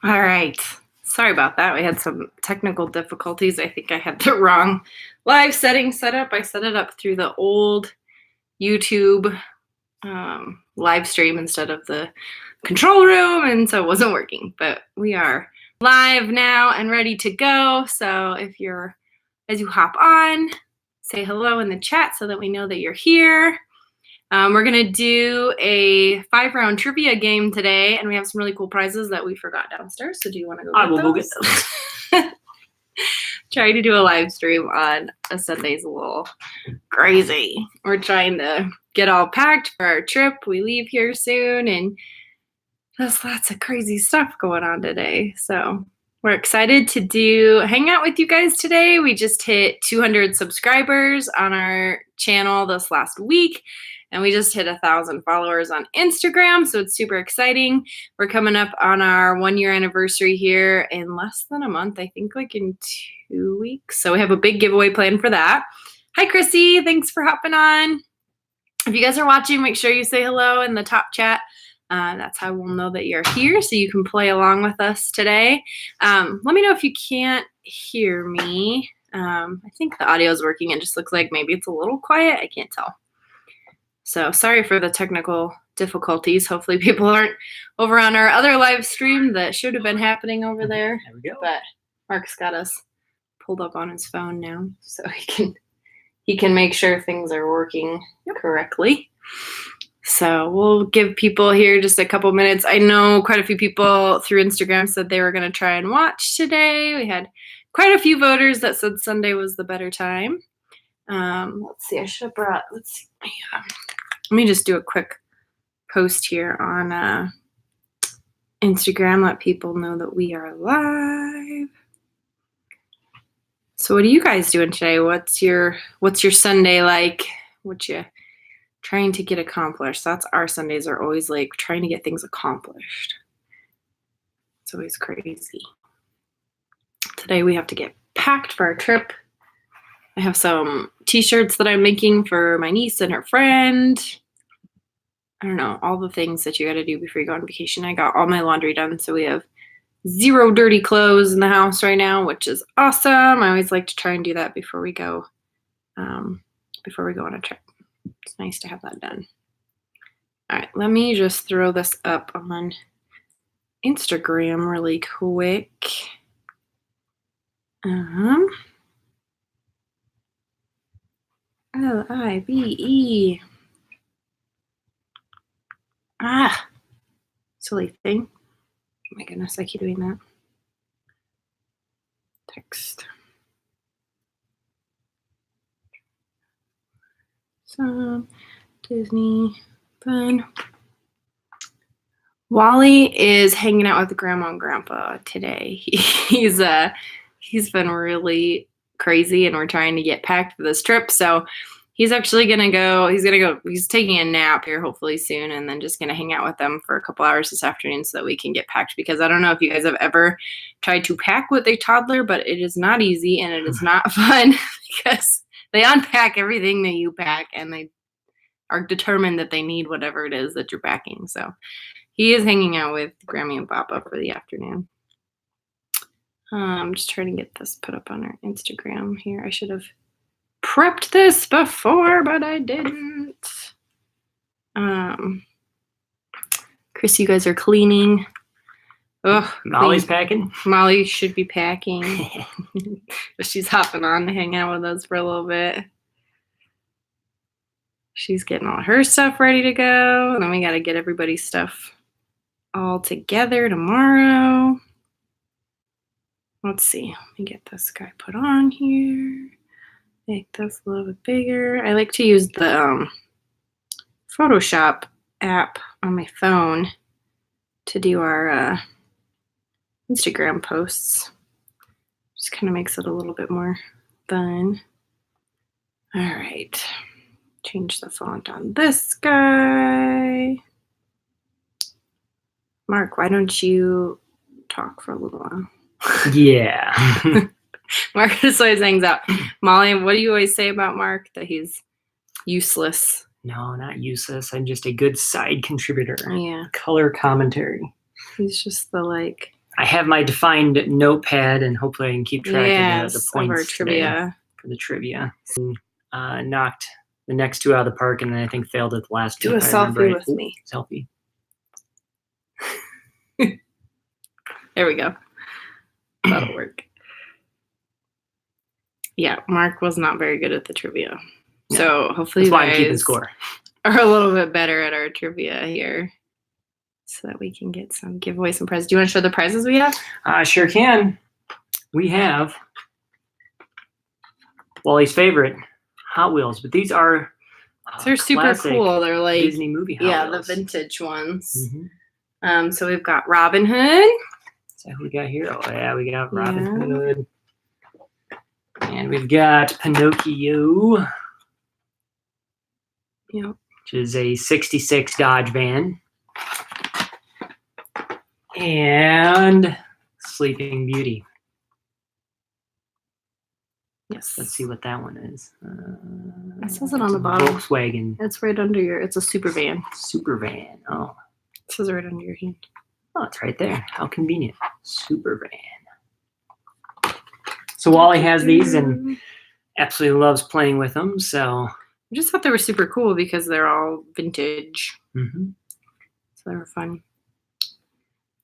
All right. Sorry about that. We had some technical difficulties. I think I had the wrong live setting set up. I set it up through the old YouTube live stream instead of the control room, and so it wasn't working. But we are live now and ready to go. So as you hop on, say hello in the chat so that we know that you're here. We're going to do a 5-round trivia game today, and we have some really cool prizes that we forgot downstairs. So do you want to go I will go get those. Trying to do a live stream on a Sunday is a little crazy. We're trying to get all packed for our trip. We leave here soon, and there's lots of crazy stuff going on today. So we're excited to hang out with you guys today. We just hit 200 subscribers on our channel this last week. And we just hit 1,000 followers on Instagram, so it's super exciting. We're coming up on our 1-year anniversary here in less than a month, I think like in 2 weeks. So we have a big giveaway planned for that. Hi, Chrissy. Thanks for hopping on. If you guys are watching, make sure you say hello in the top chat. That's how we'll know that you're here, so you can play along with us today. Let me know if you can't hear me. I think the audio is working. It just looks like maybe it's a little quiet. I can't tell. So sorry for the technical difficulties. Hopefully people aren't over on our other live stream that should have been happening over there. There we go. But Mark's got us pulled up on his phone now, so he can make sure things are working correctly. So we'll give people here just a couple minutes. I know quite a few people through Instagram said they were going to try and watch today. We had quite a few voters that said Sunday was the better time. Let's see, I should have brought, let me just do a quick post here on Instagram, let people know that we are live. So what are you guys doing today? What's your Sunday like? What you trying to get accomplished? That's our Sundays are always like trying to get things accomplished. It's always crazy. Today we have to get packed for our trip. I have some t-shirts that I'm making for my niece and her friend. I don't know, all the things that you got to do before you go on vacation. I got all my laundry done, so we have 0 dirty clothes in the house right now, which is awesome. I always like to try and do that before we go on a trip. It's nice to have that done. All right, let me just throw this up on Instagram really quick. LIVE. Silly thing. Oh my goodness, I keep doing that. Text. Some Disney fun. Wally is hanging out with Grandma and Grandpa today. He's been really crazy, and we're trying to get packed for this trip. So he's actually gonna go. He's taking a nap here, hopefully soon, and then just gonna hang out with them for a couple hours this afternoon so that we can get packed. Because I don't know if you guys have ever tried to pack with a toddler, but it is not easy and it is not fun because they unpack everything that you pack and they are determined that they need whatever it is that you're packing. So he is hanging out with Grammy and Papa for the afternoon. I'm just trying to get this put up on our Instagram here. I should have prepped this before, but I didn't. Chris, you guys are cleaning. Oh, Molly's packing. Molly should be packing. But she's hopping on to hang out with us for a little bit. She's getting all her stuff ready to go. And then we got to get everybody's stuff all together tomorrow. Let's see. Let me get this guy put on here. Make this a little bit bigger. I like to use the Photoshop app on my phone to do our Instagram posts. Just kind of makes it a little bit more fun. All right. Change the font on this guy. Mark, why don't you talk for a little while? Yeah. Marcus always hangs out. Molly, what do you always say about Mark? That he's useless. No, not useless. I'm just a good side contributor. Yeah. Color commentary. He's just the I have my defined notepad, and hopefully I can keep track of the of points our today trivia. for the trivia. Knocked the next two out of the park, and then I think failed at the last Do two. a if I remember selfie right. with me. Selfie. There we go. That'll work. Yeah, Mark was not very good at the trivia. No. So hopefully That's you why I'm keeping guys score. are a little bit better at our trivia here so that we can get some giveaways and prizes. Do you want to show the prizes we have? I sure can. We have Wally's favorite, Hot Wheels, but these are They're super classic cool. They're like Disney movie Hot the Wheels. vintage ones. Mm-hmm. So we've got Robin Hood. So who we got here? Oh yeah, we got Robin Yeah. Hood. And we've got Pinocchio, Yep. which is a 66 Dodge van. And Sleeping Beauty. Yes. Let's see what that one is. It says it on it's the a bottom. Volkswagen It's right under it's a super van. Super Van. Oh, It says it right under your hand. oh, it's right there. How convenient. Super Van. So Wally has these and absolutely loves playing with them. So I just thought they were super cool because they're all vintage. mm-hmm. So they were fun.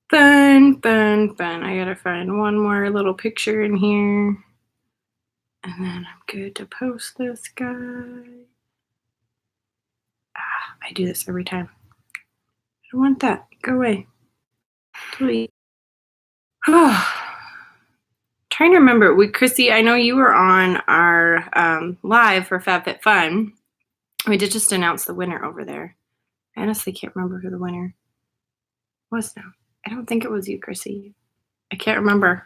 Fun. I gotta find one more little picture in here. And then I'm good to post this guy. I do this every time. I don't want that. Go away. Delete. Trying to remember. Chrissy, I know you were on our live for FabFitFun. We did just announce the winner over there. I honestly can't remember who the winner was now. I don't think it was you, Chrissy. I can't remember.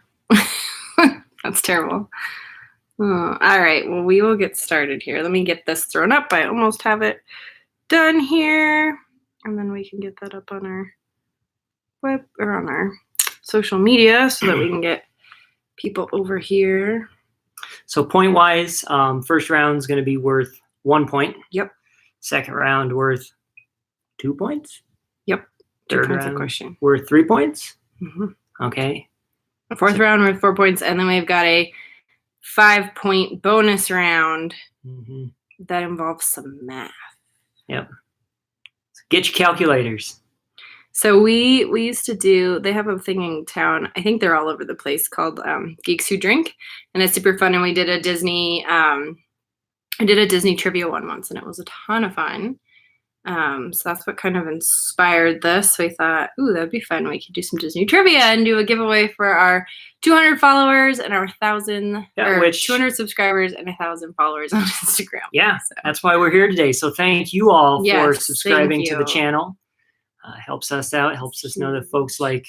That's terrible. Oh, all right. Well, we will get started here. Let me get this thrown up. I almost have it done here. And then we can get that up on our web or on our social media so that we can get people over here. So point wise, first round is going to be worth 1 point. Yep. Second round worth 2 points. Yep. Third Depends on round question. worth 3 points. Mm-hmm. Okay. Fourth round worth 4 points, and then we've got a 5-point bonus round Mm-hmm. that involves some math. Yep. So get your calculators. So we used to do. They have a thing in town. I think they're all over the place called Geeks Who Drink, and it's super fun. And we did a Disney. I did a Disney trivia one once, and it was a ton of fun. So that's what kind of inspired this. So we thought, ooh, that'd be fun. We could do some Disney trivia and do a giveaway for our 200 followers and our 1,000, or 200 subscribers and 1,000 followers on Instagram. Yeah, So that's why we're here today. So thank you all for Yes, subscribing thank to the you. channel. Helps us out. Helps us know that folks like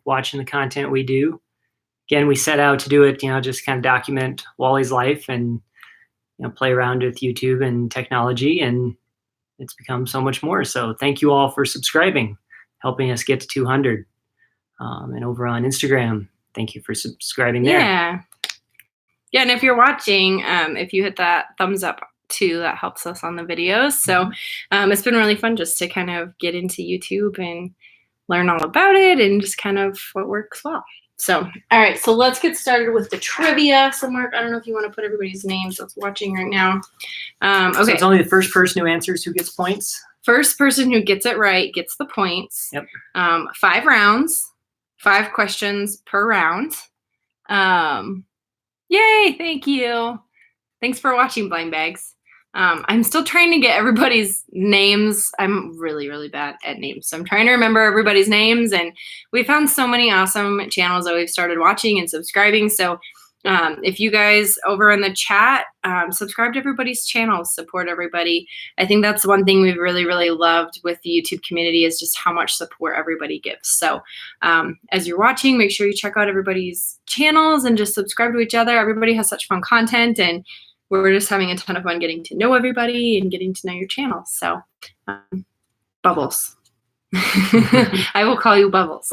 watching the content we do. Again, we set out to do it, just kind of document Wally's life and play around with YouTube and technology, and it's become so much more. So thank you all for subscribing, helping us get to 200. And over on Instagram, thank you for subscribing there. Yeah, and if you're watching, if you hit that thumbs up too, that helps us on the videos. So it's been really fun just to kind of get into YouTube and learn all about it and just kind of what works well. So, all right, so let's get started with the trivia. So, Mark, I don't know if you want to put everybody's names that's watching right now. Okay. So it's only the first person who answers who gets points? First person who gets it right gets the points. Yep. 5 rounds, 5 questions per round. Yay, thank you. Thanks for watching, Blind Bags. I'm still trying to get everybody's names. I'm really, really bad at names. So I'm trying to remember everybody's names. And we found so many awesome channels that we've started watching and subscribing. So if you guys over in the chat, subscribe to everybody's channels, support everybody. I think that's one thing we've really, really loved with the YouTube community is just how much support everybody gives. So as you're watching, make sure you check out everybody's channels and just subscribe to each other. Everybody has such fun content, and we're just having a ton of fun getting to know everybody and getting to know your channel. So Bubbles. I will call you Bubbles.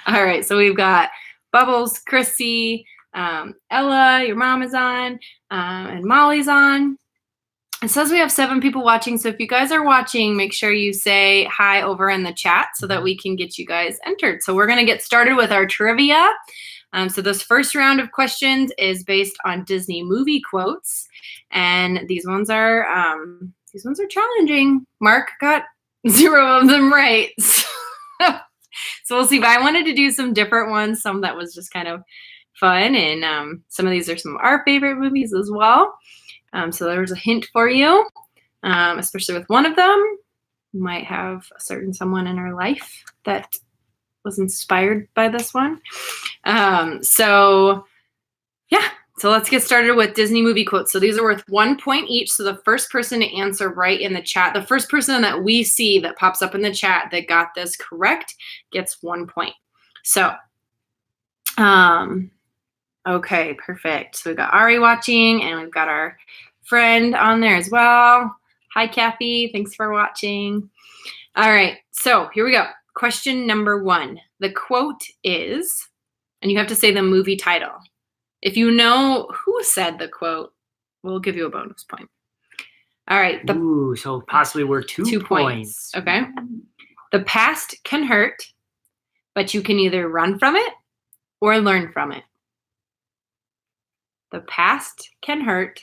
All right, so we've got Bubbles, Chrissy, Ella, your mom is on, and Molly's on. It says we have 7 people watching, so if you guys are watching, make sure you say hi over in the chat so that we can get you guys entered. So we're going to get started with our trivia. So this first round of questions is based on Disney movie quotes, and these ones are challenging. Mark got 0 of them right. So we'll see. But I wanted to do some different ones, some that was just kind of fun, and some of these are some of our favorite movies as well. So there's a hint for you, especially with one of them. You might have a certain someone in our life that was inspired by this one. So let's get started with Disney movie quotes. So these are worth 1 point each. So the first person to answer right in the chat, the first person that we see that pops up in the chat that got this correct gets 1 point. So, okay, perfect. So we've got Ari watching, and we've got our friend on there as well. Hi, Kathy. Thanks for watching. All right, so here we go. Question number 1. The quote is, and you have to say the movie title. If you know who said the quote, we'll give you a bonus point. All right. So possibly we're 2 points. Okay. The past can hurt, but you can either run from it or learn from it. The past can hurt,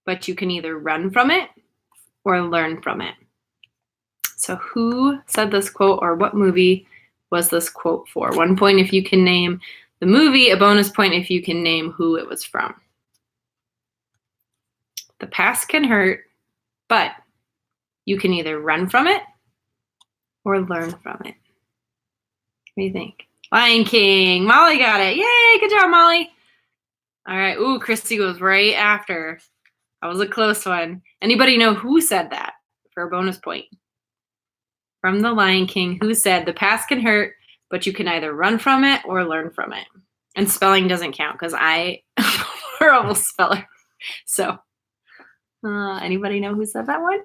but you can either run from it or learn from it. So who said this quote, or what movie was this quote for? 1 point if you can name the movie, a bonus point if you can name who it was from. The past can hurt, but you can either run from it or learn from it. What do you think? Lion King. Molly got it. Yay, good job, Molly. All right. Ooh, Christy goes right after. That was a close one. Anybody know who said that for a bonus point? From The Lion King, who said the past can hurt, but you can either run from it or learn from it? And spelling doesn't count because I am a horrible speller. So, anybody know who said that one?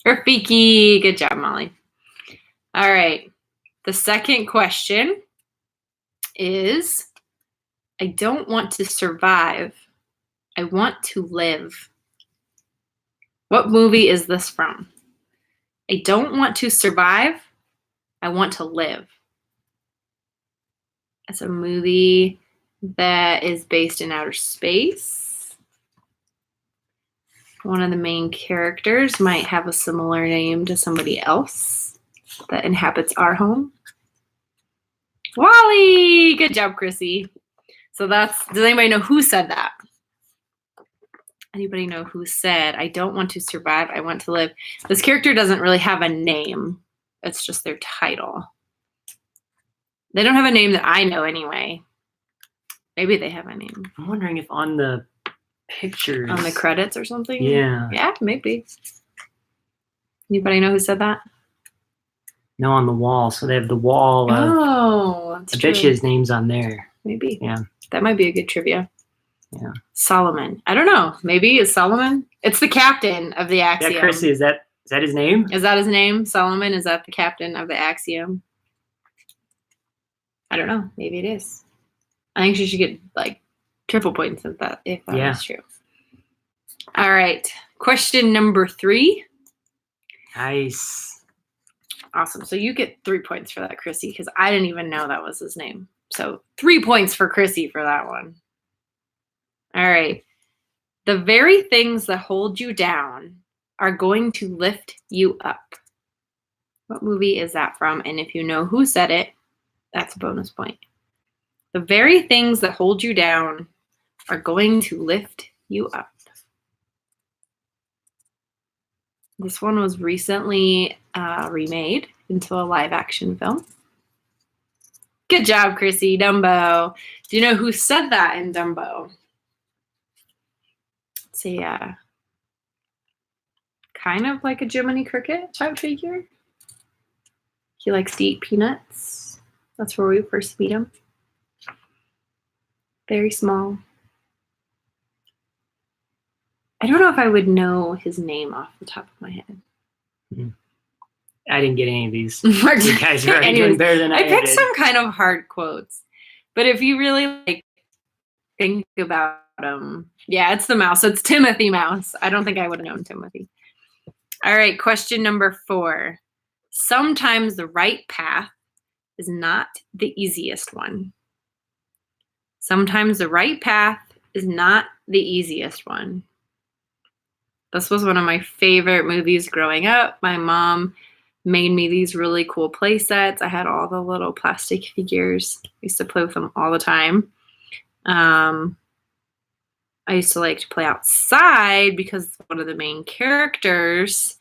Rafiki. Good job, Molly. All right. The second question is, I don't want to survive. I want to live. What movie is this from? I don't want to survive. I want to live. It's a movie that is based in outer space. One of the main characters might have a similar name to somebody else that inhabits our home. Wally! Good job, Chrissy. So does anybody know who said that? Anybody know who said, I don't want to survive, I want to live? This character doesn't really have a name. It's just their title. They don't have a name that I know anyway. Maybe they have a name. I'm wondering if on the pictures. On the credits or something? Yeah. Yeah, maybe. Anybody know who said that? No, on the wall. So they have the wall. That's I true. bet you his name's on there. Maybe. Yeah. That might be a good trivia. Yeah. Solomon. I don't know. Maybe it's Solomon. It's the captain of the Axiom. Yeah, Chrissy, is that his name? Is that his name? Solomon? Is that the captain of the Axiom? I don't know. Maybe it is. I think she should get like triple points if that is true. All right. Question number 3. Nice. Awesome. So you get 3 points for that, Chrissy, because I didn't even know that was his name. So 3 points for Chrissy for that one. All right. The very things that hold you down are going to lift you up. What movie is that from? And if you know who said it, that's a bonus point. The very things that hold you down are going to lift you up. This one was recently remade into a live action film. Good job, Chrissy. Dumbo. Do you know who said that in Dumbo? It's a kind of like a Jiminy Cricket type figure. He likes to eat peanuts. That's where we first meet him. Very small. I don't know if I would know his name off the top of my head. I didn't get any of these. Mark, You guys are already doing better than I picked did. some kind of hard quotes. But if you really like think about him. Yeah, it's the mouse. It's Timothy Mouse. I don't think I would have known Timothy. All right, question number 4. Sometimes the right path is not the easiest one. Sometimes the right path is not the easiest one. This was one of my favorite movies growing up. My mom made me these really cool play sets. I had all the little plastic figures. I used to play with them all the time. I used to like to play outside because one of the main characters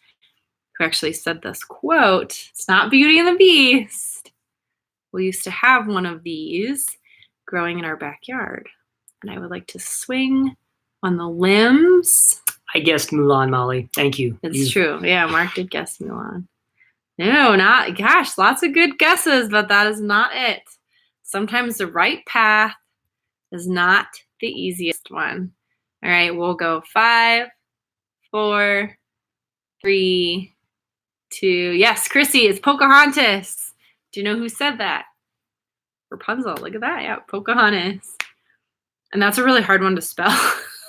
who actually said this quote, it's not Beauty and the Beast. We used to have one of these growing in our backyard. And I would like to swing on the limbs. I guessed Mulan, Molly. Thank you. It's true. Yeah, Mark did guess Mulan. No, not, gosh, lots of good guesses, but that is not it. Sometimes the right path is not the easiest one. All right, we'll go 5, 4, 3, 2. Yes, Chrissy, it's Pocahontas. Do you know who said that? Rapunzel. Look at that. Yeah, Pocahontas. And that's a really hard one to spell.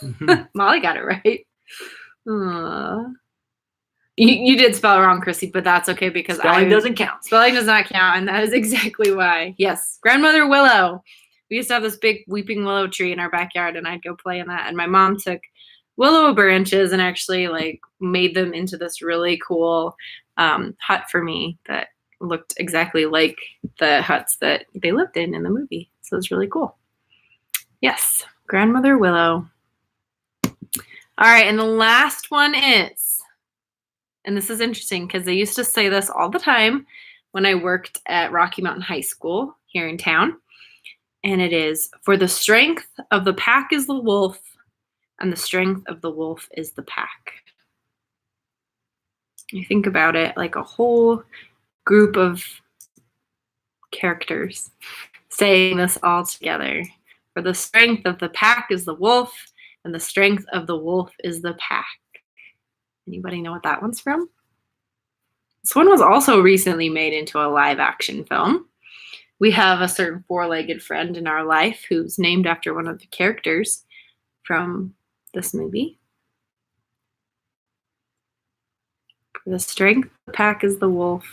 Mhm. Molly got it right. Aww. You did spell it wrong, Chrissy, but that's okay because Spelling doesn't count. Spelling does not count, and that is exactly why. Yes, Grandmother Willow. We used to have this big weeping willow tree in our backyard, and I'd go play in that. And my mom took willow branches and actually like made them into this really cool hut for me that looked exactly like the huts that they lived in the movie. So it was really cool. Yes, Grandmother Willow. All right, and the last one is, and this is interesting because they used to say this all the time when I worked at Rocky Mountain High School here in town. And it is, for the strength of the pack is the wolf, and the strength of the wolf is the pack. You think about it like a whole group of characters saying this all together. For the strength of the pack is the wolf, and the strength of the wolf is the pack. Anybody know what that one's from? This one was also recently made into a live action film. We have a certain four-legged friend in our life who's named after one of the characters from this movie. For the strength of the pack is the wolf,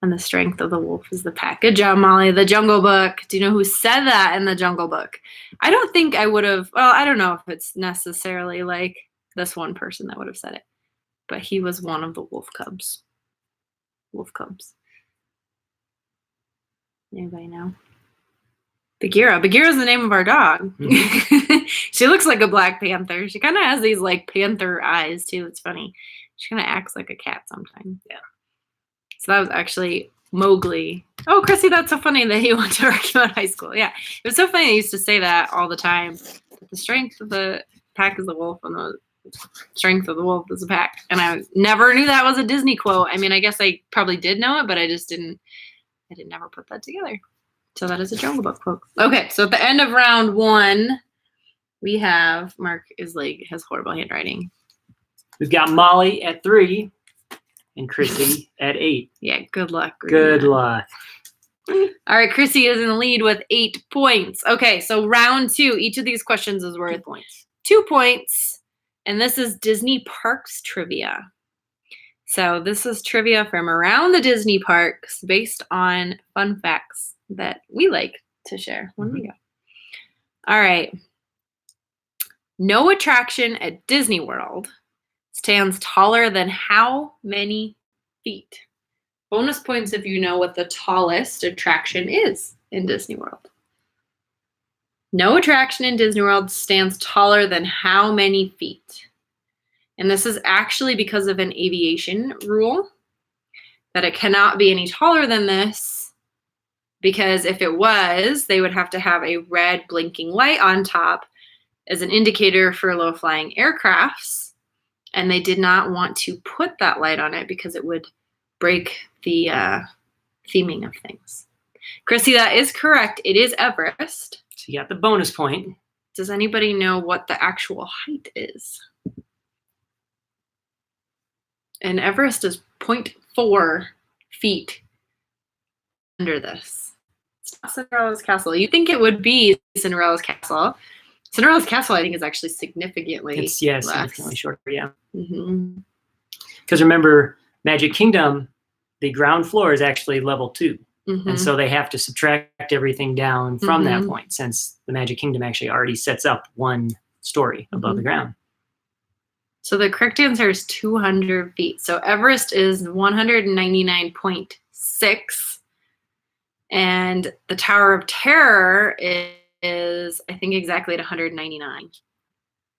and the strength of the wolf is the pack. Good job, Molly. The Jungle Book. Do you know who said that in the Jungle Book? I don't think I would have, well, I don't know if it's necessarily like this one person that would have said it, but he was one of the wolf cubs. Wolf cubs. Anybody know? Bagheera. Bagheera's the name of our dog. Mm-hmm. She looks like a Black Panther. She kind of has these like panther eyes too. It's funny. She kind of acts like a cat sometimes. Yeah. So that was actually Mowgli. Oh, Chrissy, that's so funny that he went to Rocky Mountain High School. Yeah. It was so funny. I used to say that all the time. The strength of the pack is the wolf, and the strength of the wolf is the pack. And I never knew that was a Disney quote. I mean, I guess I probably did know it, but I didn't never put that together. So that is a Jungle Book quote. Okay, so at the end of round 1, we have, Mark has horrible handwriting. We've got Molly at 3 and Chrissy at 8. Yeah, good luck. Good luck. All right, Chrissy is in the lead with 8 points. Okay, so round 2. Each of these questions is worth 2 points. And this is Disney Parks trivia. So this is trivia from around the Disney parks based on fun facts that we like to share when we go. All right. No attraction at Disney World stands taller than how many feet? Bonus points if you know what the tallest attraction is in Disney World. No attraction in Disney World stands taller than how many feet? And this is actually because of an aviation rule that it cannot be any taller than this, because if it was, they would have to have a red blinking light on top as an indicator for low-flying aircrafts, and they did not want to put that light on it because it would break the theming of things. Chrissy, that is correct. It is Everest. So you got the bonus point. Does anybody know what the actual height is? And Everest is 0.4 feet under this. It's not Cinderella's castle. You think it would be Cinderella's castle Cinderella's Castle, I think, is actually significantly It's yeah, less. significantly shorter. Yeah, Mhm. because remember, Magic Kingdom, the ground floor is actually level 2. Mhm. And so they have to subtract everything down from that Mhm. point, since the Magic Kingdom actually already sets up one story above Mhm. the ground. So the correct answer is 200 feet. So Everest is 199.6. And the Tower of Terror is, I think, exactly at 199.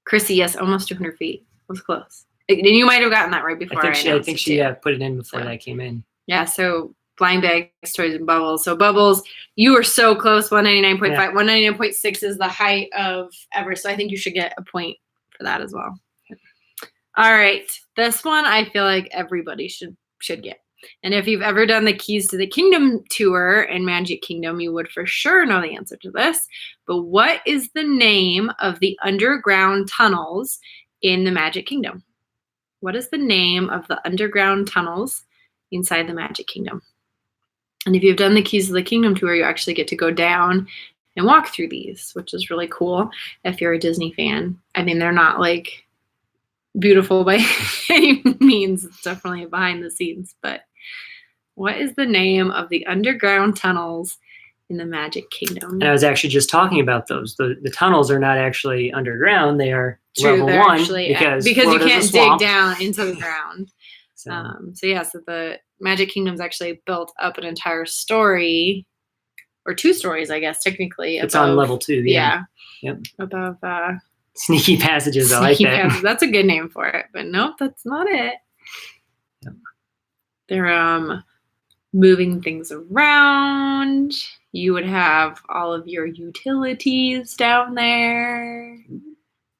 Chrissy, yes, almost 200 feet. It was close. And you might have gotten that right before I think she announced it, too. put it in before So. that came in. Yeah, so blind bags, toys, and bubbles. So bubbles, you were so close, 199.5. Yeah. 199.6 is the height of Everest. So I think you should get a point for that as well. All right, this one I feel like everybody should get. And if you've ever done the Keys to the Kingdom tour in Magic Kingdom, you would for sure know the answer to this. But what is the name of the underground tunnels in the Magic Kingdom? What is the name of the underground tunnels inside the Magic Kingdom? And if you've done the Keys to the Kingdom tour, you actually get to go down and walk through these, which is really cool if you're a Disney fan. I mean, they're not like beautiful by any means. It's definitely behind the scenes. But what is the name of the underground tunnels in the Magic Kingdom? And I was actually just talking about those. The tunnels are not actually underground; they are True, level they're 1 actually because you Florida's a can't dig swamp. down into the ground. So, So the Magic Kingdom's actually built up an entire story, or 2 stories, I guess, technically. it's above, on level 2. Yeah. Yep. Above Sneaky passages. I like Sneaky that. Passages. That's a good name for it, but nope, that's not it. Yep. They're moving things around. You would have all of your utilities down there.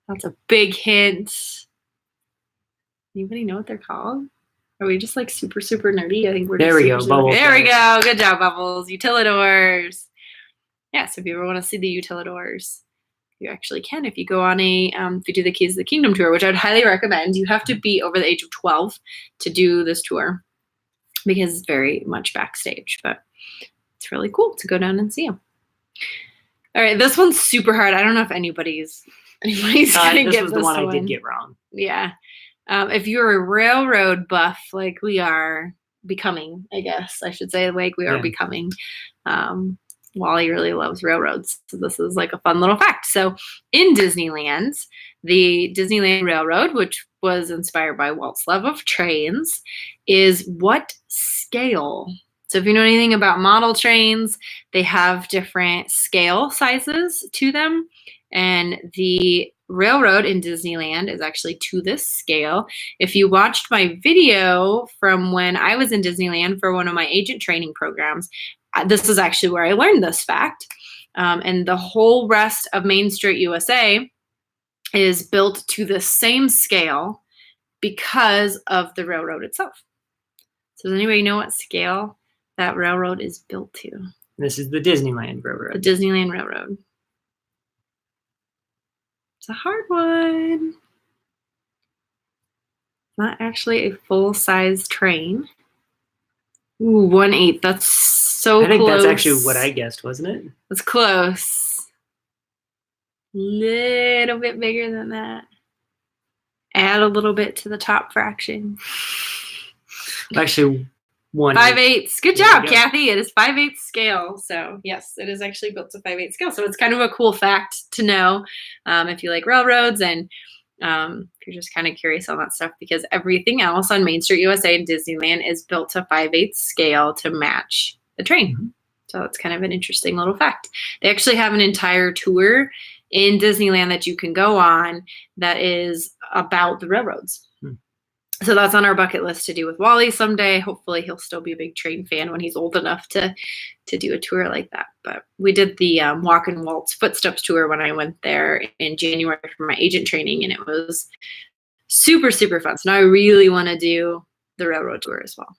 That's a big hint. Anybody know what they're called? Are we just like super, super nerdy? I think we're There just we go, super, Bubbles. There we go. Good job, Bubbles. Utilidors. Yeah, so if you ever want to see the Utilidors, you actually can if you go on if you do the Keys to the Kingdom tour, which I'd highly recommend. You have to be over the age of 12 to do this tour because it's very much backstage, but it's really cool to go down and see them. All right, this one's super hard. I don't know if anybody's gonna This get was the one I did get wrong. Yeah. If you're a railroad buff like we are becoming, I guess I should say, like we are becoming, Wally really loves railroads. So this is like a fun little fact. So in Disneyland, the Disneyland Railroad, which was inspired by Walt's love of trains, is what scale? So if you know anything about model trains, they have different scale sizes to them. And the railroad in Disneyland is actually to this scale. If you watched my video from when I was in Disneyland for one of my agent training programs, this is actually where I learned this fact. And the whole rest of Main Street USA is built to the same scale because of the railroad itself. So does anybody know what scale that railroad is built to? This is the Disneyland Railroad. The Disneyland Railroad. It's a hard one. Not actually a full-size train. Ooh, 1/8. That's so close. I think that's actually what I guessed, wasn't it? That's close. Little bit bigger than that. Add a little bit to the top fraction. Actually, 5/8. Good job, Kathy. It is 5/8 scale. So yes, it is actually built to 5/8 scale. So it's kind of a cool fact to know if you like railroads and if you're just kind of curious on that stuff, because everything else on Main Street USA and Disneyland is built to 5/8 scale to match the train. Mm-hmm. So it's kind of an interesting little fact. They actually have an entire tour in Disneyland that you can go on that is about the railroads. So that's on our bucket list to do with Wally someday. Hopefully he'll still be a big train fan when he's old enough to do a tour like that. But we did the Walk and Walt's Footsteps tour when I went there in January for my agent training, and it was super, super fun. So now I really want to do the railroad tour as well.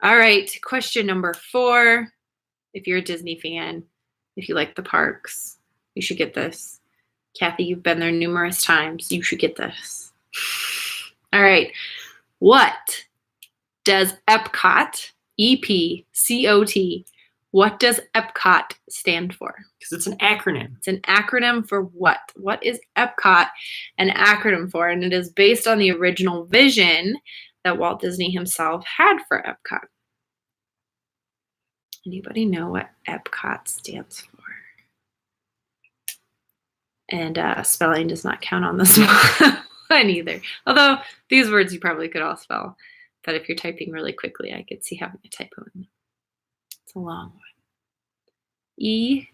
All right, question number 4. If you're a Disney fan, if you like the parks, you should get this. Kathy, you've been there numerous times. You should get this. All right. What does Epcot, EPCOT, What does Epcot stand for? Because it's an acronym. It's an acronym for what? What is Epcot an acronym for? And it is based on the original vision that Walt Disney himself had for Epcot. Anybody know what Epcot stands for? And spelling does not count on this one either. Although these words you probably could all spell. But if you're typing really quickly, I could see having a typo in them. It's a long one. EPCOT.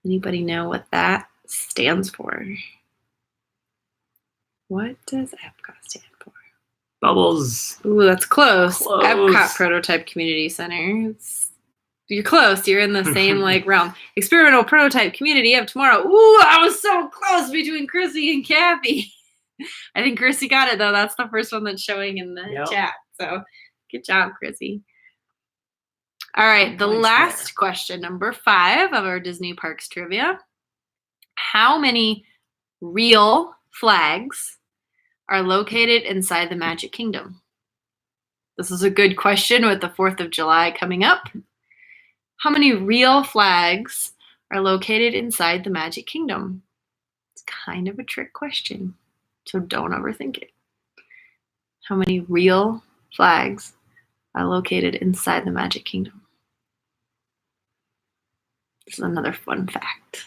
Anybody know what that stands for? What does Epcot stand for? Bubbles. Ooh, that's close. Close. Epcot Prototype Community Center. You're close. You're in the same like realm. Experimental Prototype Community of Tomorrow. Ooh, I was so close between Chrissy and Kathy. I think Chrissy got it though. That's the first one that's showing in the chat. So good job, Chrissy. All right, the last question, number 5 of our Disney Parks trivia. How many real flags are located inside the Magic Kingdom? This is a good question with the 4th of July coming up. How many real flags are located inside the Magic Kingdom? It's kind of a trick question, so don't overthink it. How many real flags are located inside the Magic Kingdom? This is another fun fact.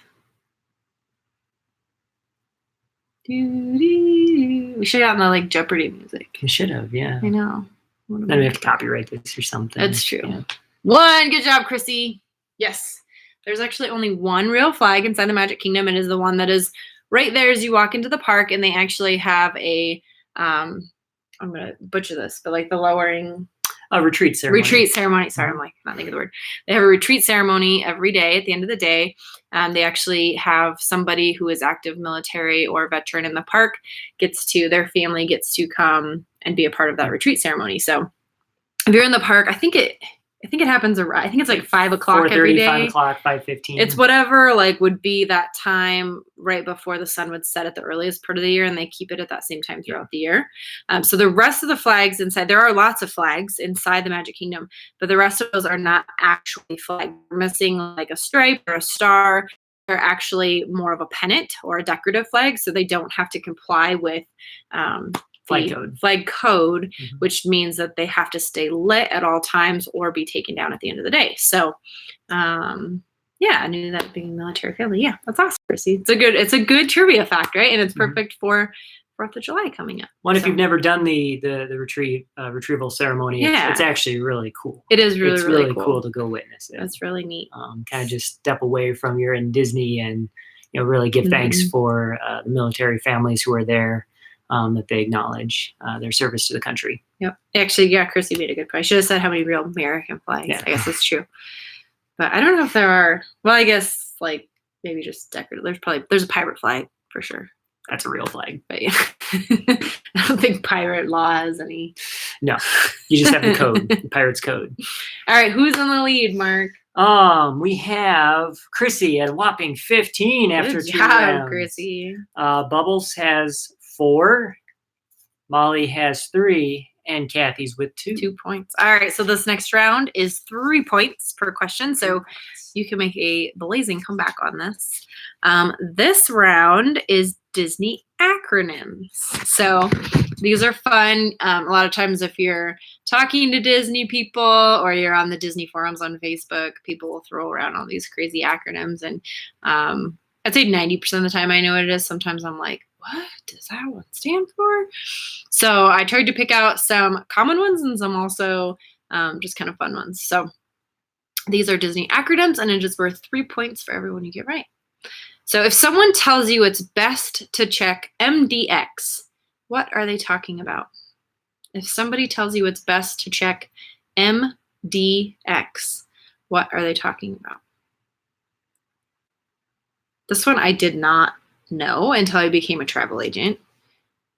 We should have gotten the like Jeopardy music. We should have, yeah. I know. Then we have to copyright this or something. That's true. Yeah. 1. Good job, Chrissy. Yes. There's actually only one real flag inside the Magic Kingdom. It is the one that is right there as you walk into the park, and they actually have a I'm gonna butcher this, but like the lowering retreat ceremony. Retreat ceremony. Sorry, I'm like not thinking of the word. They have a retreat ceremony every day at the end of the day. They actually have somebody who is active military or veteran in the park their family gets to come and be a part of that retreat ceremony. So if you're in the park, I think it happens around, I think it's like 5 o'clock every day. 5 o'clock, 5:15. It's whatever like would be that time right before the sun would set at the earliest part of the year, and they keep it at that same time throughout the year. So the rest of the flags inside, there are lots of flags inside the Magic Kingdom, but the rest of those are not actually flags. They're missing like a stripe or a star. They're actually more of a pennant or a decorative flag, so they don't have to comply with flag code, which means that they have to stay lit at all times or be taken down at the end of the day. So, I knew that being military family. Yeah, that's awesome, Chrissy. It's a good trivia fact, right? And it's perfect for 4th of July coming up. If you've never done the retrieval ceremony, it's actually really cool. It is really, it's really cool to go witness it. It's really neat. Kind of just step away from you're in Disney and really give thanks for the military families who are there. That they acknowledge their service to the country. Yep. Actually, yeah, Chrissy made a good point. I should have said how many real American flags. Yeah. I guess that's true. But I don't know if there are. Well, I guess like maybe just decorative. There's a pirate flag for sure. That's a real flag. But yeah, I don't think pirate law has any. No, you just have the code, the pirate's code. All right, who's in the lead, Mark? We have Chrissy at a whopping 15 after 2 rounds. Chrissy. Bubbles has 4, Molly has 3, and Kathy's with 2. 2 points. All right, so this next round is 3 points per question, so you can make a blazing comeback on this. This round is Disney acronyms. So these are fun. A lot of times if you're talking to Disney people or you're on the Disney forums on Facebook, people will throw around all these crazy acronyms, and I'd say 90% of the time I know what it is. Sometimes I'm like, what does that one stand for? So I tried to pick out some common ones and some also just kind of fun ones. So these are Disney acronyms, and it is worth 3 points for everyone you get right. So if someone tells you it's best to check MDX, what are they talking about? If somebody tells you it's best to check MDX, what are they talking about? This one I did not know until I became a travel agent.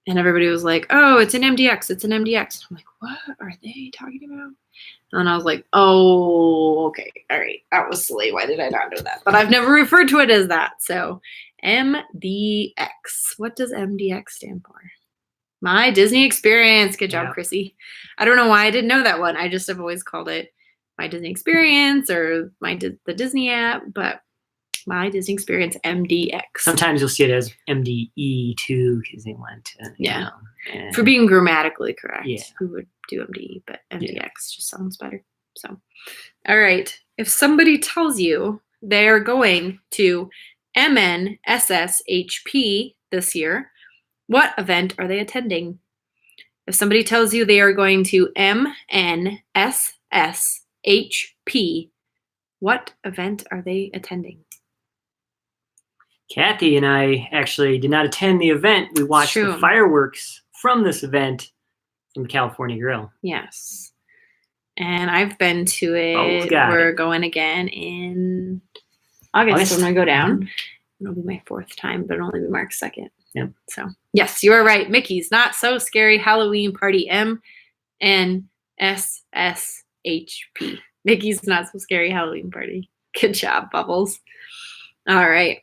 And everybody was like, oh, it's an MDX. It's an MDX. I'm like, what are they talking about? And I was like, oh, okay. All right. That was silly. Why did I not know that? But I've never referred to it as that. So MDX. What does MDX stand for? My Disney Experience. Good job, Yeah. Chrissy. I don't know why I didn't know that one. I just have always called it My Disney Experience or the Disney app, but My Disney Experience MDX. Sometimes you'll see it as MDE2 because they went to, Yeah. For being grammatically correct, Yeah. we would do MDE, but MDX just sounds better. So, all right. If somebody tells you they're going to MNSSHP this year, what event are they attending? If somebody tells you they are going to MNSSHP, what event are they attending? Kathy and I actually did not attend the event. We watched the fireworks from this event from the California Grill. Yes. And I've been to it. We're going again in August when we go down. Mm-hmm. It'll be my 4th time, but it'll only be Mark's 2nd. Yep. So, yes, you are right. Mickey's Not So Scary Halloween Party MNSSHP. Mickey's Not So Scary Halloween Party. Good job, Bubbles. All right.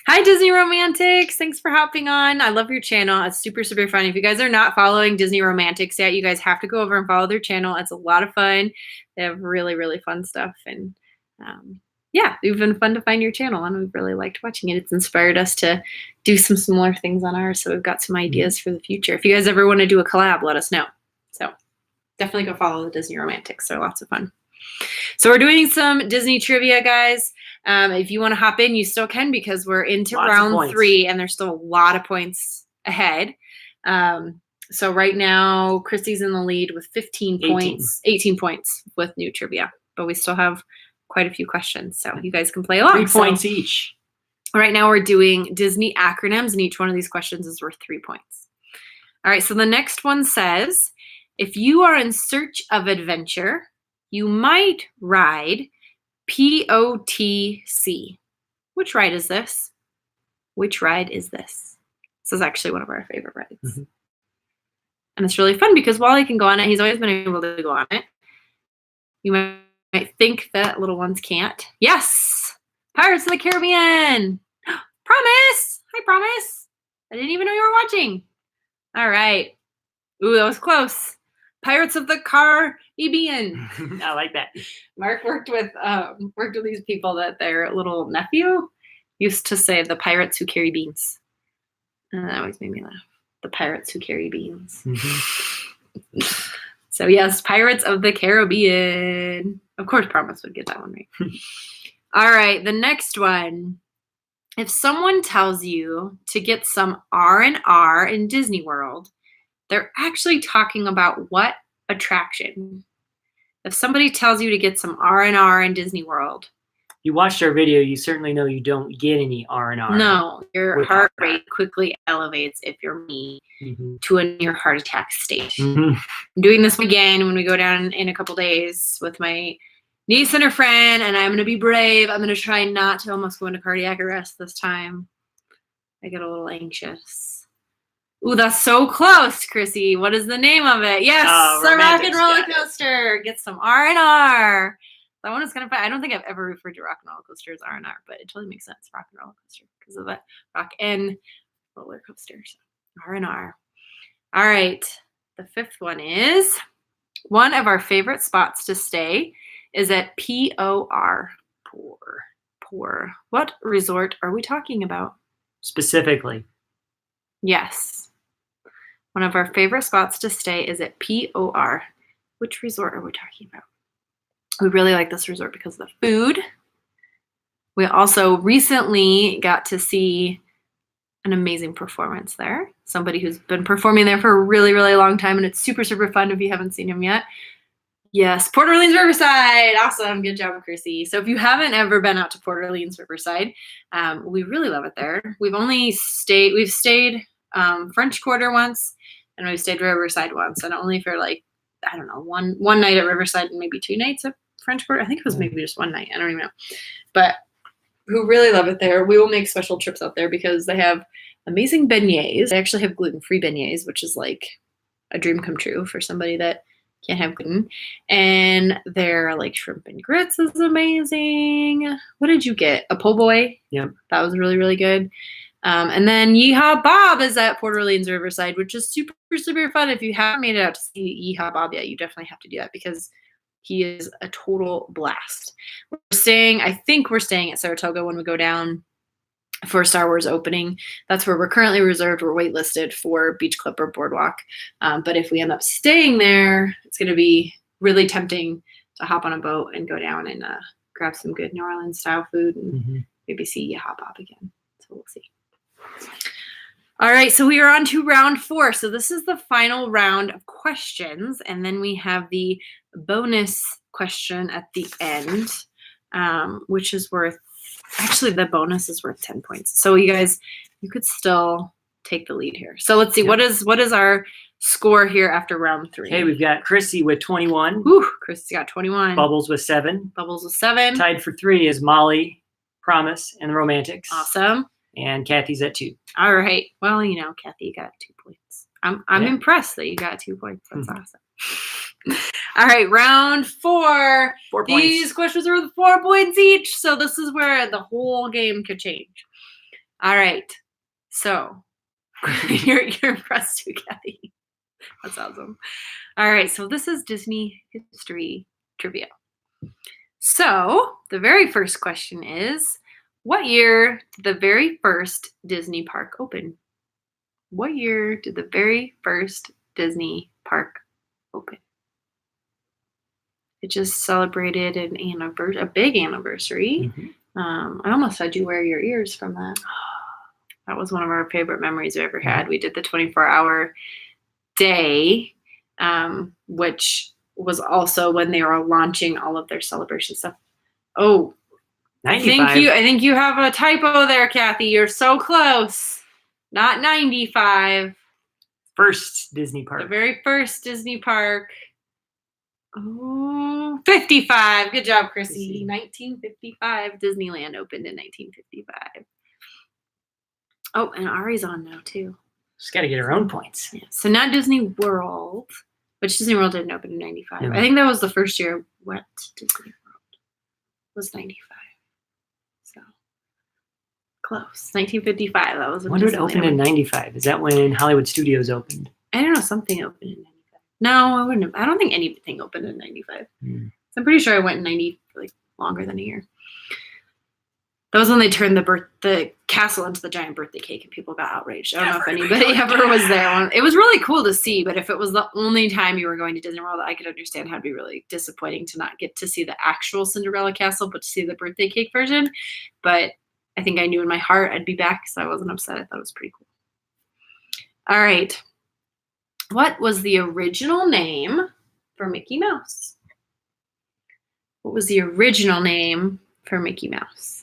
Hi, Disney Romantics. Thanks for hopping on. I love your channel. It's super, super fun. If you guys are not following Disney Romantics yet, you guys have to go over and follow their channel. It's a lot of fun. They have really, really fun stuff. And yeah, it's been fun to find your channel, and we've really liked watching it. It's inspired us to do some similar things on ours. So we've got some ideas for the future. If you guys ever want to do a collab, let us know. So definitely go follow the Disney Romantics. They're lots of fun. So we're doing some Disney trivia, guys. If you want to hop in, you still can because we're into round 3 and there's still a lot of points ahead. So right now, Christy's in the lead with 18 points with new trivia, but we still have quite a few questions. So you guys can play along. 3 points each. Right now we're doing Disney acronyms, and each one of these questions is worth 3 points. All right, so the next one says, if you are in search of adventure, you might ride POTC. Which ride is this? Which ride is this? This is actually one of our favorite rides. Mm-hmm. And it's really fun because Wally can go on it. He's always been able to go on it. You might think that little ones can't. Yes! Pirates of the Caribbean! Promise! Hi, Promise! I didn't even know you were watching. All right. Ooh, that was close. Pirates of the Caribbean. I like that. Mark worked with these people that their little nephew used to say the pirates who carry beans. And that always made me laugh. The pirates who carry beans. Mm-hmm. So yes, Pirates of the Caribbean. Of course, Promise would get that one right. All right, the next one. If someone tells you to get some R&R in Disney World, they're actually talking about what attraction? If somebody tells you to get some R&R in Disney World. You watched our video, you certainly know you don't get any R&R. No, your heart rate quickly elevates if you're me to a near heart attack state. Mm-hmm. I'm doing this again when we go down in a couple days with my niece and her friend, and I'm going to be brave. I'm going to try not to almost go into cardiac arrest this time. I get a little anxious. Ooh, that's so close, Chrissy. What is the name of it? Yes, the Rock and Roller Coaster. Get some R&R. That one is kind of fun. I don't think I've ever referred to Rock and Roller Coaster as R&R, but it totally makes sense. Rock and Roller Coaster because of that Rock and Roller Coaster. So R&R. All right. The 5th one is one of our favorite spots to stay is at POR. Poor. What resort are we talking about? Specifically. Yes. One of our favorite spots to stay is at POR. Which resort are we talking about? We really like this resort because of the food. We also recently got to see an amazing performance there. Somebody who's been performing there for a really, really long time, and it's super, super fun if you haven't seen him yet. Yes, Port Orleans Riverside. Awesome. Good job, Chrissy. So if you haven't ever been out to Port Orleans Riverside, we really love it there. We've stayed French Quarter once, and we've stayed Riverside once, and only for one night at Riverside and maybe 2 nights at French Quarter. I think it was maybe just one night. I don't even know. But we really love it there. We will make special trips out there because they have amazing beignets. They actually have gluten-free beignets, which is like a dream come true for somebody that can't have gluten. And their like shrimp and grits is amazing. What did you get? A po' boy? Yep. That was really, really good. And then Yeehaw Bob is at Port Orleans Riverside, which is super, super fun. If you haven't made it out to see Yeehaw Bob yet, you definitely have to do that because he is a total blast. I think we're staying at Saratoga when we go down for Star Wars opening. That's where we're currently reserved. We're waitlisted for Beach Club or Boardwalk. But if we end up staying there, it's going to be really tempting to hop on a boat and go down and grab some good New Orleans style food and maybe see Yeehaw Bob again. So we'll see. All right, so we are on to round 4. So this is the final round of questions, and then we have the bonus question at the end, which is worth, actually the bonus is worth 10 points. So you guys, you could still take the lead here. So let's see, what is our score here after round 3? Okay, we've got Chrissy with 21. Whew, Chrissy got 21. Bubbles with 7. Bubbles with 7. Tied for 3 is Molly, Promise, and the Romantics. Awesome. And Kathy's at 2. All right. Well, Kathy, you got 2 points. I'm impressed that you got 2 points. That's awesome. All right, round 4. 4 points. These questions are worth 4 points each, so this is where the whole game could change. All right. So you're impressed too, Kathy. That's awesome. All right, so this is Disney history trivia. So the very first question is, what year did the very first Disney park open? What year did the very first Disney park open? It just celebrated a big anniversary. I almost had you wear your ears from that. That was one of our favorite memories we ever had. We did the 24-hour day, which was also when they were launching all of their celebration stuff. Oh, 95. I think you have a typo there, Kathy. You're so close. Not 95. First Disney park. The very first Disney park. Oh, 55. Good job, Chrissy. 1955. Disneyland opened in 1955. Oh, and Ari's on now, too. She's got to get her own points. Yeah. So not Disney World, which Disney World didn't open in 95. No. I think that was the first year. What Disney World was 95. So close. 1955. That was when When did it open in 95? Is that when Hollywood Studios opened? I don't know. Something opened in 95. No, I wouldn't have. I don't think anything opened in 95. I'm pretty sure I went in 90, longer than a year. That was when they turned the castle into the giant birthday cake and people got outraged. I don't know if anybody ever was there. It was really cool to see, but if it was the only time you were going to Disney World, I could understand how it'd be really disappointing to not get to see the actual Cinderella castle, but to see the birthday cake version. But I think I knew in my heart I'd be back, so I wasn't upset. I thought it was pretty cool. All right. What was the original name for Mickey Mouse? What was the original name for Mickey Mouse?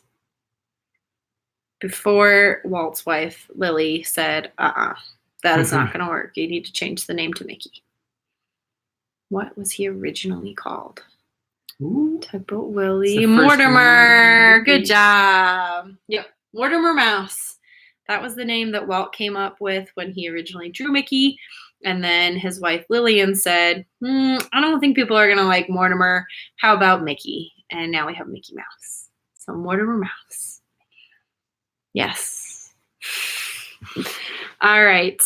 Before Walt's wife, Lily, said, that is not going to work. You need to change the name to Mickey. What was he originally called? Tugboat Willie. Mortimer. Good job. Yep. Mortimer Mouse. That was the name that Walt came up with when he originally drew Mickey. And then his wife Lillian said, I don't think people are going to like Mortimer. How about Mickey? And now we have Mickey Mouse. So Mortimer Mouse. Yes. All right.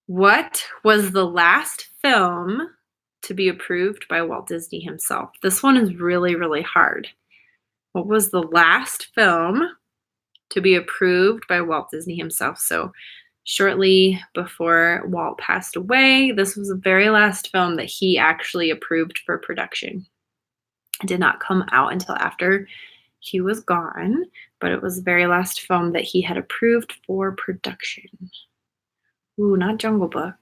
What was the last film to be approved by Walt Disney himself? This one is really, really hard. What was the last film to be approved by Walt Disney himself? So shortly before Walt passed away, this was the very last film that he actually approved for production. It did not come out until after he was gone, but it was the very last film that he had approved for production. Ooh, not Jungle Book.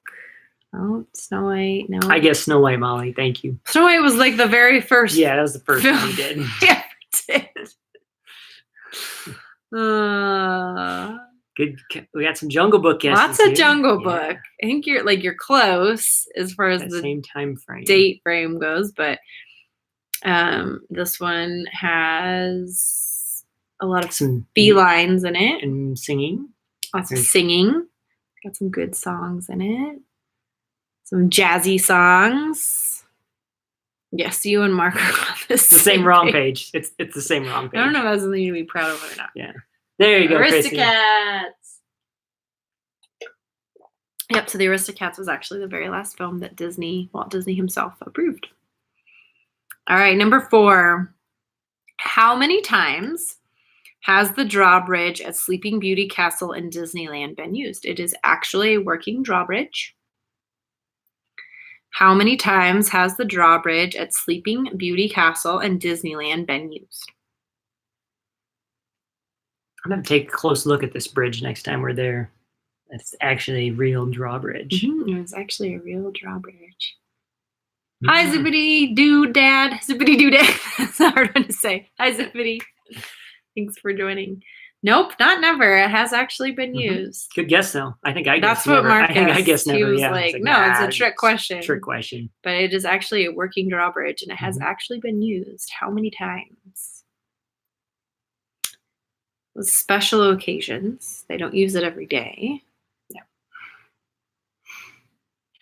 Oh, Snow White. No. I guess Snow White, Molly. Thank you. Snow White was like the very first. Yeah, that was the first film one he did. he ever did. Good. We got some Jungle Book guesses. Lots of here. Jungle Yeah. Book. I think you're close as far as That the same time frame. date frame goes, but this one has a lot of Some felines in it. and singing. Lots of singing. Got some good songs in it. Some jazzy songs. Yes, you and Mark are on this The same wrong page. It's the same wrong page. I don't know if that's something to be proud of or not. Yeah. There you go, Chrissy. Aristocats. Yep, so the Aristocats was actually the very last film that Walt Disney himself approved. All right, number 4. How many times has the drawbridge at Sleeping Beauty Castle in Disneyland been used? It is actually a working drawbridge. How many times has the drawbridge at Sleeping Beauty Castle in Disneyland been used? I'm going to take a close look at this bridge next time we're there. That's actually a real drawbridge. It was actually a real drawbridge. Hi, Zippity Doodad. Zippity Doodad. That's a hard one to say. Hi, Zippity. Thanks for joining. Nope, not never. It has actually been used. Good guess, though. I think I guessed That's what never. Mark I think I guessed. guessed never. He was yeah. like, It's no, it's a trick question. Trick question. But it is actually a working drawbridge, and it has actually been used. How many times? With special occasions. They don't use it every day. No.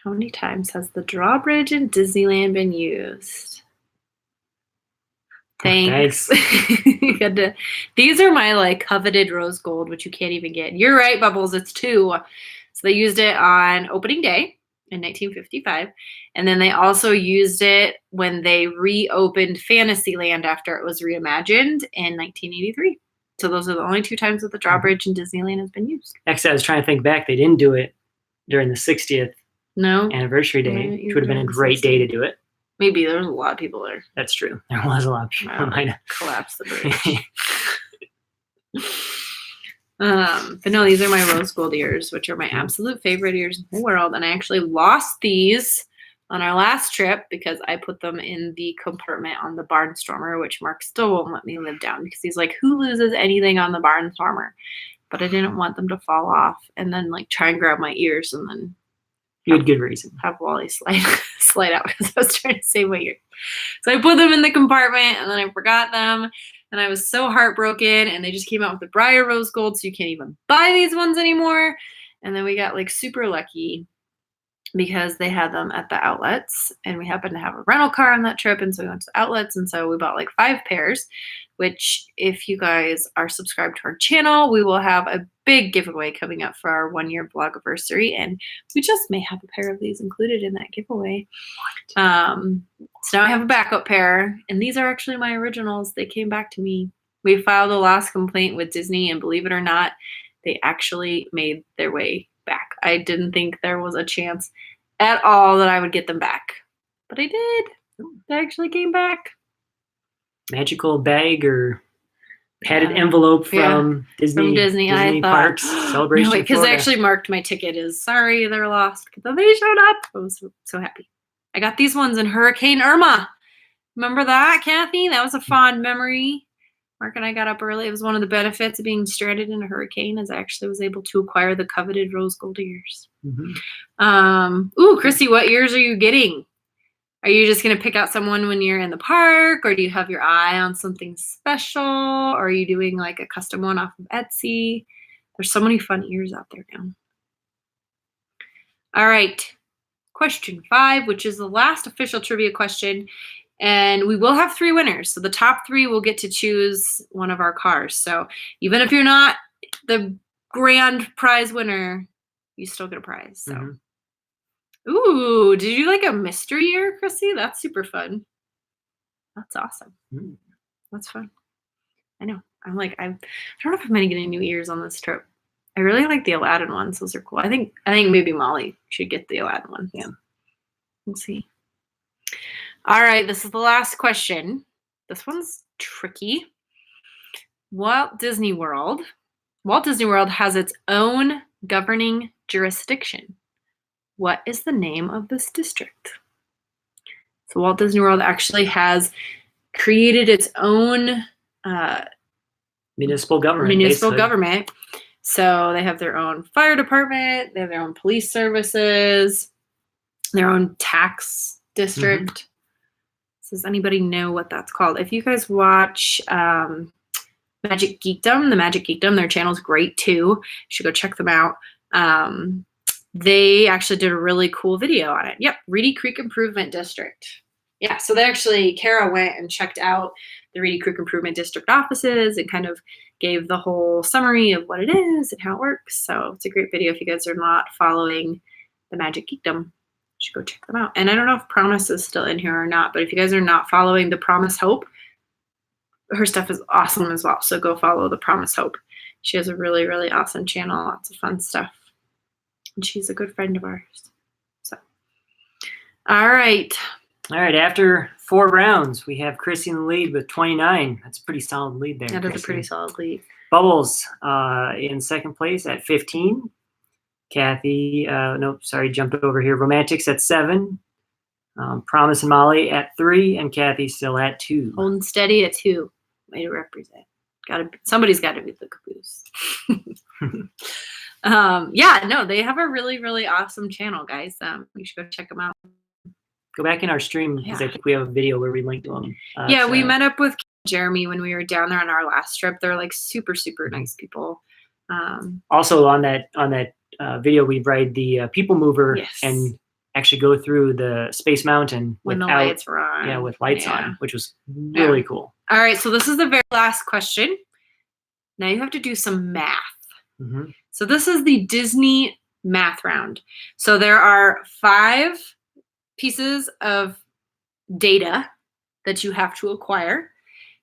How many times has the drawbridge in Disneyland been used? Thanks. You had to, these are my like coveted rose gold, which you can't even get. You're right, Bubbles. It's 2. So they used it on opening day in 1955. And then they also used it when they reopened Fantasyland after it was reimagined in 1983. So those are the only 2 times that the drawbridge in Disneyland has been used. Actually, I was trying to think back. They didn't do it during the 60th No. anniversary day, which would have been a great day to do it. Maybe there's a lot of people there. That's true. There was a lot of people. Wow. Collapse the bridge. But no, these are my rose gold ears, which are my absolute favorite ears in the world. And I actually lost these on our last trip because I put them in the compartment on the Barnstormer, which Mark still won't let me live down because he's like, who loses anything on the Barnstormer? But I didn't want them to fall off and then like try and grab my ears and then you had good reason. Have Wally slide out because I was trying to save my ears. So I put them in the compartment and then I forgot them. And I was so heartbroken, and they just came out with the Briar Rose Gold, so you can't even buy these ones anymore. And then we got like super lucky because they had them at the outlets, and we happened to have a rental car on that trip, and so we went to the outlets, and so we bought like 5 pairs, which if you guys are subscribed to our channel, we will have a big giveaway coming up for our 1-year vlogiversary, and we just may have a pair of these included in that giveaway. So now I have a backup pair, and these are actually my originals. They came back to me. We filed a loss complaint with Disney, and believe it or not, they actually made their way back. I didn't think there was a chance at all that I would get them back, but I did. They actually came back. Magical bag or padded envelope from Disney. From Disney, I thought, Parks Celebration. Because I actually marked my ticket as sorry they're lost. But then they showed up. I was so happy. I got these ones in Hurricane Irma. Remember that, Kathy? That was a fond memory. Mark and I got up early. It was one of the benefits of being stranded in a hurricane, is I actually was able to acquire the coveted rose gold ears. Ooh, Chrissy, what ears are you getting? Are you just going to pick out someone when you're in the park, or do you have your eye on something special? Or are you doing like a custom one off of Etsy? There's so many fun ears out there now. All right. Question 5, which is the last official trivia question. And we will have 3 winners. So the top 3 will get to choose one of our cars. So even if you're not the grand prize winner, you still get a prize. So, ooh, did you like a mystery ear, Chrissy? That's super fun. That's awesome. That's fun. I know. I'm like, I don't know if I'm gonna get any new ears on this trip. I really like the Aladdin ones. Those are cool. I think maybe Molly should get the Aladdin one. Yeah. Let's see. All right, this is the last question. This one's tricky. Walt Disney World has its own governing jurisdiction. What is the name of this district? So Walt Disney World actually has created its own municipal government. So they have their own fire department, they have their own police services, their own tax district. Does anybody know what that's called? If you guys watch Magic Geekdom, their channel's great too. You should go check them out. They actually did a really cool video on it. Yep, Reedy Creek Improvement District. Yeah, so Kara went and checked out the Reedy Creek Improvement District offices and kind of gave the whole summary of what it is and how it works. So it's a great video. If you guys are not following the Magic Geekdom, you should go check them out. And I don't know if Promise is still in here or not, but if you guys are not following the Promise Hope, her stuff is awesome as well. So go follow the Promise Hope. She has a really, really awesome channel, lots of fun stuff. And she's a good friend of ours. So, all right. All right, after 4 rounds, we have Chrissy in the lead with 29. That's a pretty solid lead there. That is a Chrissy. pretty solid lead. Bubbles in second place at 15. Kathy, jumped over here. Romantics at 7. Promise and Molly at 3, and Kathy still at 2. Holding steady at 2. Way to represent. Somebody's got to be the caboose. They have a really, really awesome channel, guys. You should go check them out. Go back in our stream because I think we have a video where we linked to them. We met up with Jeremy when we were down there on our last trip. They're like super, super nice people. Also on that video, we ride the People Mover and actually go through the Space Mountain when the lights were on. Yeah, with lights on, which was really cool. All right, so this is the very last question. Now you have to do some math. Mm-hmm. So this is the Disney math round. So there are 5 pieces of data that you have to acquire,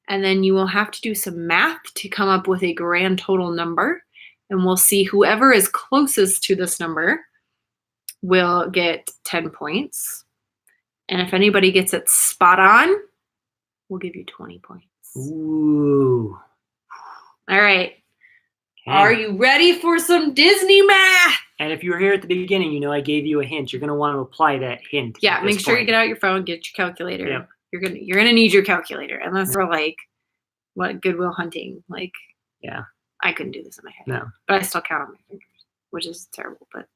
and then you will have to do some math to come up with a grand total number, and we'll see whoever is closest to this number will get 10 points, and if anybody gets it spot on, we'll give you 20 points. Ooh. All right. Okay. Are you ready for some Disney math? And if you were here at the beginning, I gave you a hint. You're going to want to apply that hint. Yeah, make sure you get out your phone, get your calculator. Yep. You're gonna need your calculator, unless we're like, what, Goodwill Hunting? Like, yeah, I couldn't do this in my head. No, but I still count on my fingers, which is terrible. But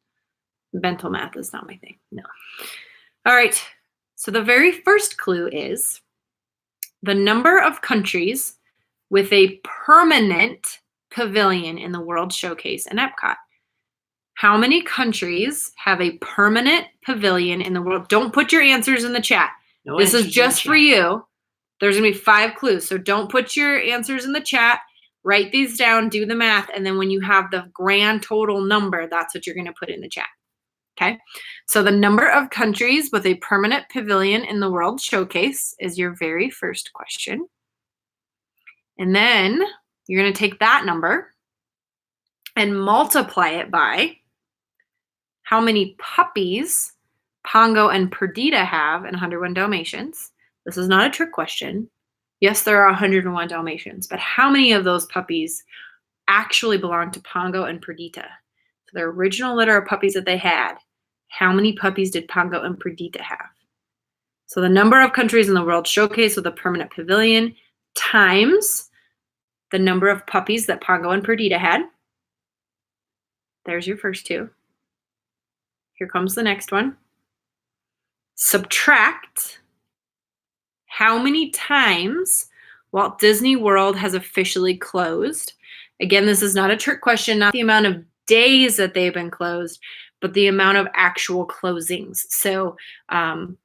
mental math is not my thing. No. All right. So the very first clue is the number of countries with a permanent pavilion in the World Showcase in Epcot. How many countries have a permanent pavilion in the world? Don't put your answers in the chat. No, this is just for you. There's going to be 5 clues. So don't put your answers in the chat. Write these down, do the math, and then when you have the grand total number, that's what you're going to put in the chat. Okay? So the number of countries with a permanent pavilion in the World Showcase is your very first question. And then you're going to take that number and multiply it by how many puppies Pongo and Perdita have in 101 Dalmatians. This is not a trick question. Yes, there are 101 Dalmatians, but how many of those puppies actually belong to Pongo and Perdita? So the original litter of puppies that they had, how many puppies did Pongo and Perdita have? So the number of countries in the World Showcase with a permanent pavilion times the number of puppies that Pongo and Perdita had. There's your first 2. Here comes the next one. Subtract how many times Walt Disney World has officially closed. Again, this is not a trick question, not the amount of days that they've been closed, but the amount of actual closings. So, and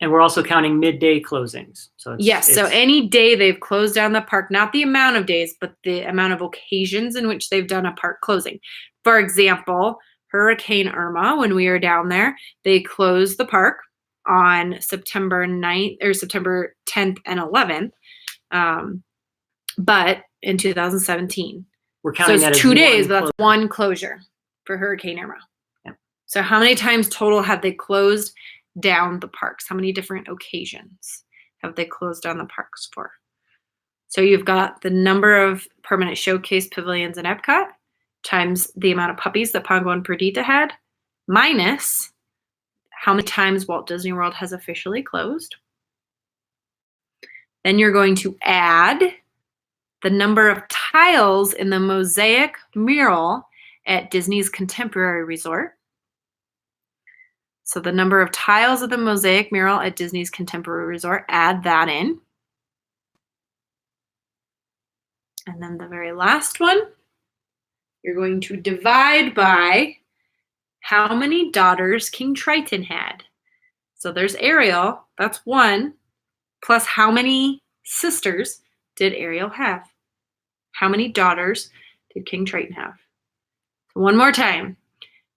we're also counting midday closings. So so any day they've closed down the park, not the amount of days, but the amount of occasions in which they've done a park closing. For example, Hurricane Irma, when we were down there, they closed the park on September 9th or September 10th and 11th. But in 2017, we're counting so that it's as 2 days, but that's closure. one closure for Hurricane Irma. Yep. So how many times total have they closed down the parks? How many different occasions have they closed down the parks for? So you've got the number of permanent showcase pavilions in Epcot times the amount of puppies that Pongo and Perdita had, minus how many times Walt Disney World has officially closed. Then you're going to add the number of tiles in the mosaic mural at Disney's Contemporary Resort. So the number of tiles of the mosaic mural at Disney's Contemporary Resort, add that in. And then the very last one, you're going to divide by how many daughters King Triton had. So there's Ariel, that's 1, plus how many sisters did Ariel have? how many daughters did King Triton have? So one more time.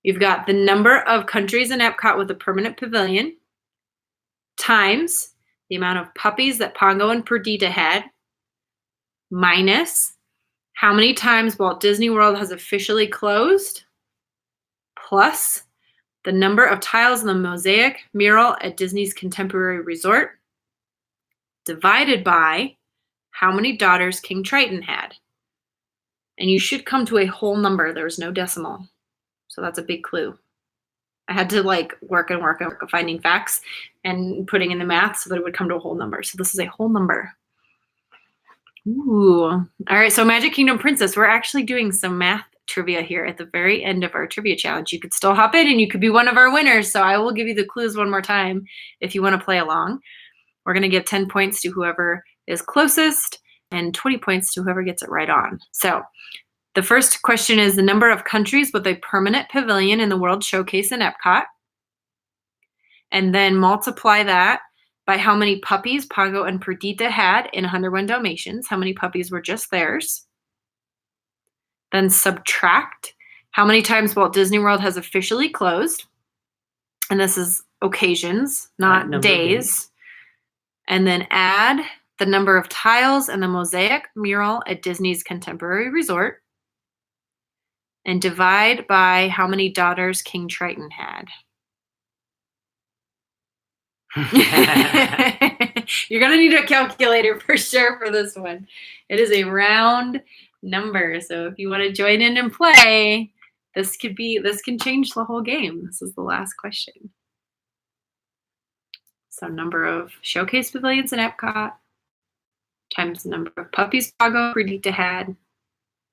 You've got the number of countries in Epcot with a permanent pavilion times the amount of puppies that Pongo and Perdita had minus how many times Walt Disney World has officially closed plus the number of tiles in the mosaic mural at Disney's Contemporary Resort divided by how many daughters King Triton had. And you should come to a whole number. There's no decimal. So that's a big clue. I had to work finding facts and putting in the math so that it would come to a whole number. So this is a whole number. Ooh. All right, so Magic Kingdom Princess, we're actually doing some math trivia here at the very end of our trivia challenge. You could still hop in and you could be one of our winners. So I will give you the clues one more time if you want to play along. We're going to give 10 points to whoever is closest and 20 points to whoever gets it right on. So the first question is the number of countries with a permanent pavilion in the World Showcase in Epcot. And then multiply that by how many puppies Pongo and Perdita had in 101 Dalmatians. How many puppies were just theirs. Then subtract how many times Walt Disney World has officially closed. And this is occasions, not days. And then add the number of tiles in the mosaic mural at Disney's Contemporary Resort. And divide by how many daughters King Triton had. You're going to need a calculator for sure for this one. It is a round number. So if you want to join in and play, this can change the whole game. This is the last question. So number of showcase pavilions in Epcot times the number of puppies Pongo and Perdita had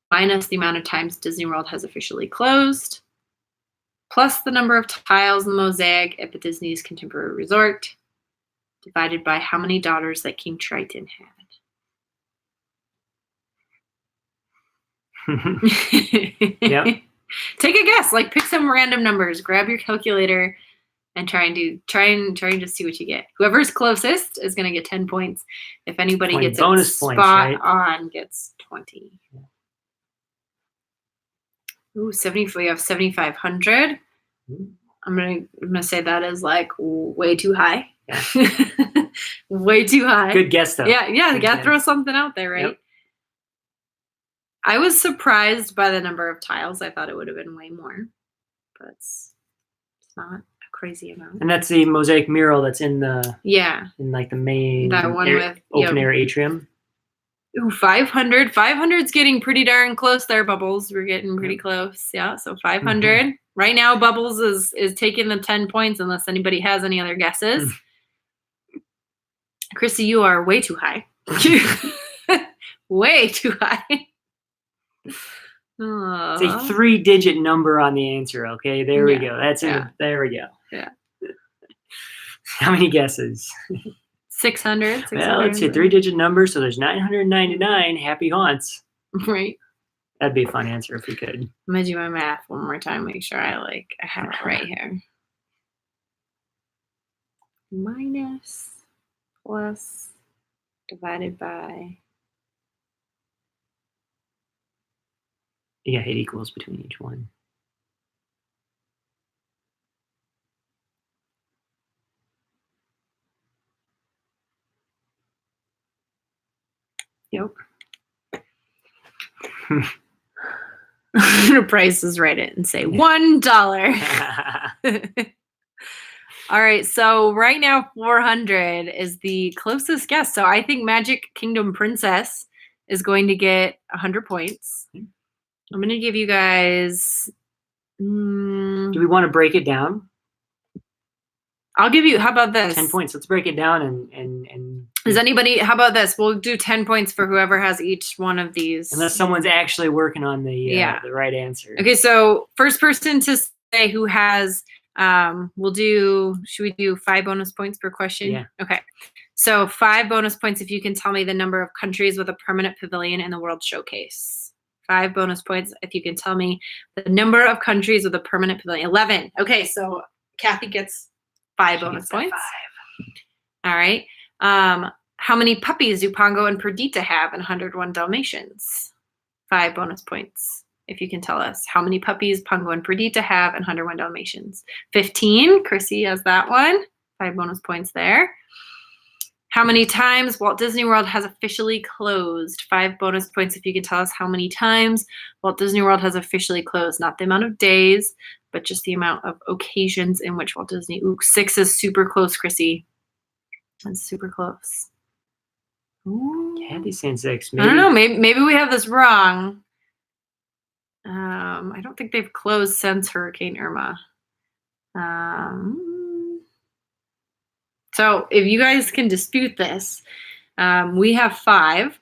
minus the amount of times Disney World has officially closed, plus the number of tiles in the mosaic at the Disney's Contemporary Resort, divided by how many daughters that King Triton had. Yep. Take a guess. Pick some random numbers. Grab your calculator and try and just see what you get. Whoever's closest is going to get 10 points. If anybody gets bonus points, spot on, gets 20. Ooh, 70. We have 7,500. I'm gonna say that is way too high. Yeah. Way too high. Good guess though. Yeah. You gotta throw something out there, right? Yep. I was surprised by the number of tiles. I thought it would have been way more, but it's not a crazy amount. And that's the mosaic mural that's in the the main that one with open air atrium. Ooh, 500. 500's getting pretty darn close there, Bubbles. We're getting pretty close. Yeah, so 500. Mm-hmm. Right now, Bubbles is taking the 10 points unless anybody has any other guesses. Chrissy, you are way too high. Way too high. It's a 3-digit number on the answer, okay? There we go. That's it. There we go. Yeah. How many guesses? 600. Well, it's a 3-digit number, so there's 999 happy haunts. Right. That'd be a fun answer if we could. I'm gonna do my math one more time, make sure I have it right here. Minus, plus, divided by. Yeah, 8 equals between each one. Yep. I'm gonna Price is Right it and say $1. All right, so right now 400 is the closest guess. So I think Magic Kingdom Princess is going to get 100 points. I'm gonna give you guys. Do we want to break it down? I'll give you. How about this? 10 points. Let's break it down and. Does anybody? How about this? We'll do 10 points for whoever has each one of these. Unless someone's actually working on the right answer. Okay, so first person to say who has. We'll do. Should we do 5 bonus points per question? Yeah. Okay. So 5 bonus points if you can tell me the number of countries with a permanent pavilion in the World Showcase. 5 bonus points if you can tell me the number of countries with a permanent pavilion. 11. Okay, so Kathy gets 5 bonus points. 5. All right. How many puppies do Pongo and Perdita have in 101 Dalmatians? 5 bonus points if you can tell us how many puppies Pongo and Perdita have and 101 Dalmatians. 15, Chrissy has that one. 5 bonus points there. How many times Walt Disney World has officially closed? 5 bonus points if you can tell us how many times Walt Disney World has officially closed. Not the amount of days, but just the amount of occasions in which Walt Disney. Ooh, 6 is super close, Chrissy. That's super close. Ooh. Kathy's saying 6. I don't know. Maybe we have this wrong. I don't think they've closed since Hurricane Irma. So if you guys can dispute this, we have 5.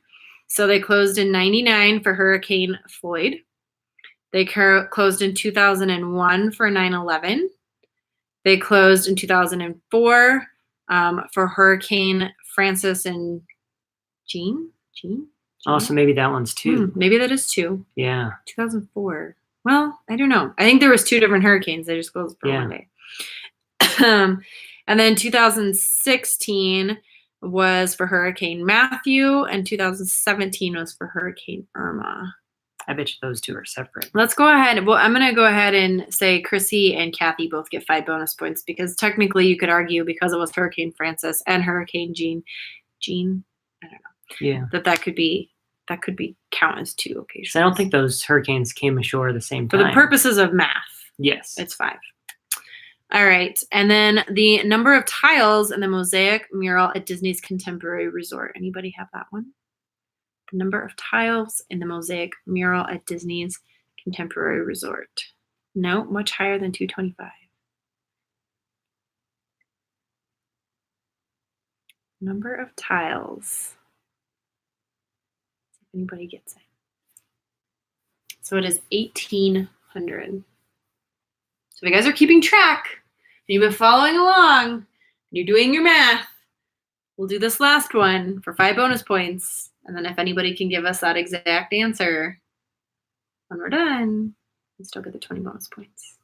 So they closed in 99 for Hurricane Floyd. They closed in 2001 for 9/11. They closed in 2004 for Hurricane Francis and Jean. Oh, so maybe that one's 2. Maybe that is 2. Yeah. 2004. Well, I don't know. I think there was 2 different hurricanes. They just closed for one day. And then 2016 was for Hurricane Matthew, and 2017 was for Hurricane Irma. I bet you those 2 are separate. Let's go ahead. Well, I'm going to go ahead and say Chrissy and Kathy both get 5 bonus points because technically you could argue because it was Hurricane Francis and Hurricane Jean, I don't know. Yeah. That could be count as 2 occasions. So I don't think those hurricanes came ashore at the same For time. the purposes of math. Yes. It's 5. All right. And then the number of tiles in the mosaic mural at Disney's Contemporary Resort. Anybody have that one? The number of tiles in the mosaic mural at Disney's Contemporary Resort. No, much higher than 225. Number of tiles. See if anybody gets it. So it is 1,800. So if you guys are keeping track, and you've been following along, and you're doing your math, we'll do this last one for 5 bonus points. And then if anybody can give us that exact answer when we're done, we still get the 20 bonus points.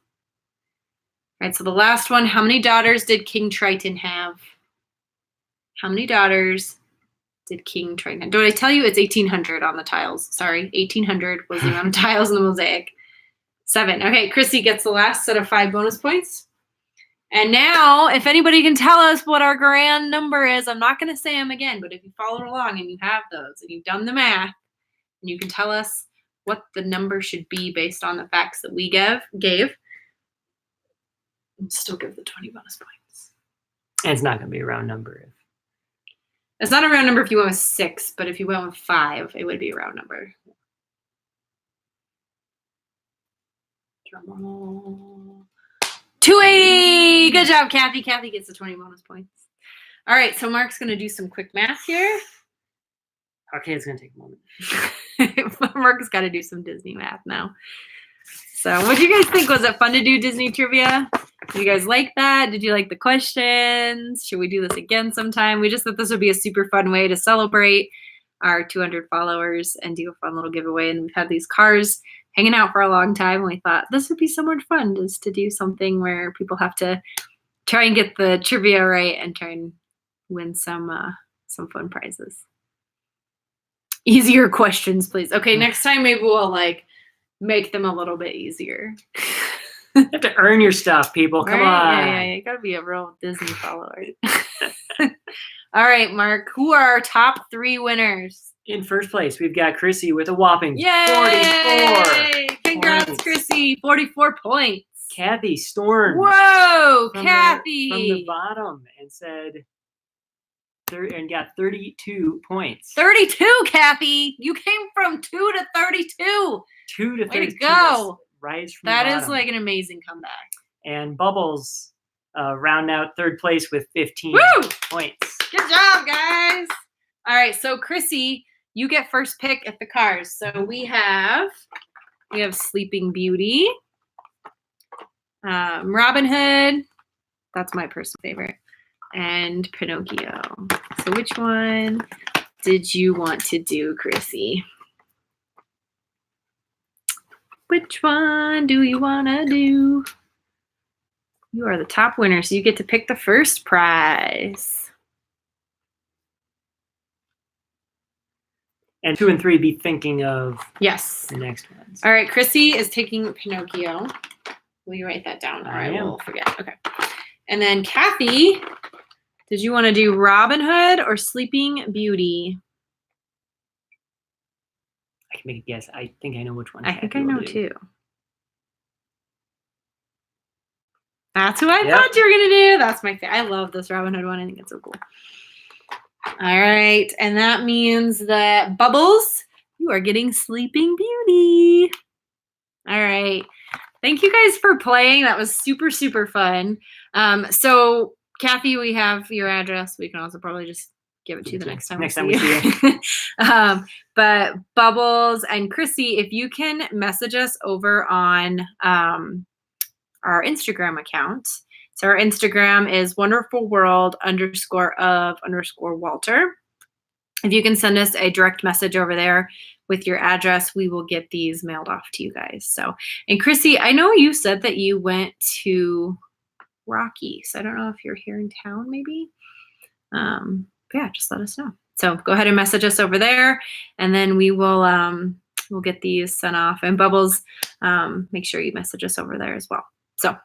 All right, so the last one, how many daughters did King Triton have? How many daughters did King Triton have? Did I tell you it's 1,800 on the tiles? Sorry, 1,800 was the amount of tiles in the mosaic. 7. Okay, Chrissy gets the last set of 5 bonus points. And now, if anybody can tell us what our grand number is, I'm not going to say them again, but if you follow along and you have those and you've done the math, and you can tell us what the number should be based on the facts that we gave, and still give the 20 bonus points. And it's not going to be a round number. It's not a round number if you went with 6, but if you went with 5, it would be a round number. Drum roll. 280! Good job, Kathy. Kathy gets the 20 bonus points. All right, so Mark's going to do some quick math here. Okay, it's going to take a moment. Mark's got to do some Disney math now. So what do you guys think? Was it fun to do Disney trivia? Did you guys like that? Did you like the questions? Should we do this again sometime? We just thought this would be a super fun way to celebrate our 200 followers and do a fun little giveaway. And we've had these cars hanging out for a long time. And we thought this would be so much fun just to do something where people have to try and get the trivia right and try and win some fun prizes. Easier questions, please. Okay, next time maybe we'll make them a little bit easier. You have to earn your stuff, people. Come on. Yeah, you gotta be a real Disney follower. All right, Mark, who are our top 3 winners? In first place, we've got Chrissy with a whopping Yay! 44. Congrats, points. Chrissy. 44 points. Kathy Storm. Whoa, from Kathy. from the bottom and said, and got 32 points. 32, Kathy. You came from 2 to 32. 2 to 32. Way to go. Rise from That the is bottom. like an amazing comeback. And Bubbles round out third place with 15 Woo! points. Good job, guys. All right, so Chrissy, you get first pick at the cars. So we have Sleeping Beauty, Robin Hood. That's my personal favorite. And Pinocchio. So which one did you want to do, Chrissy? Which one do you want to do? You are the top winner, so you get to pick the first prize. And 2 and 3, be thinking of Yes. the next ones. All right, Chrissy is taking Pinocchio. Will you write that down? Or I I am. will forget. Okay. And then Kathy, did you want to do Robin Hood or Sleeping Beauty? I can make a guess. I think I know which one. I think Kathy I will know do. too. That's who I Yep. thought you were gonna do. That's my favorite. I love this Robin Hood one. I think it's so cool. All right, and that means that Bubbles, you are getting Sleeping Beauty. All right. Thank you guys for playing. That was super, super fun. So Kathy, we have your address. We can also probably just give it to you the next time we see you. But Bubbles and Chrissy, if you can message us over on our Instagram account. So our Instagram is wonderfulworld_of_Walter. If you can send us a direct message over there with your address, we will get these mailed off to you guys. So, and Chrissy, I know you said that you went to Rocky, so I don't know if you're here in town, maybe. Yeah, just let us know. So go ahead and message us over there, and then we will we'll get these sent off. And Bubbles, make sure you message us over there as well. So.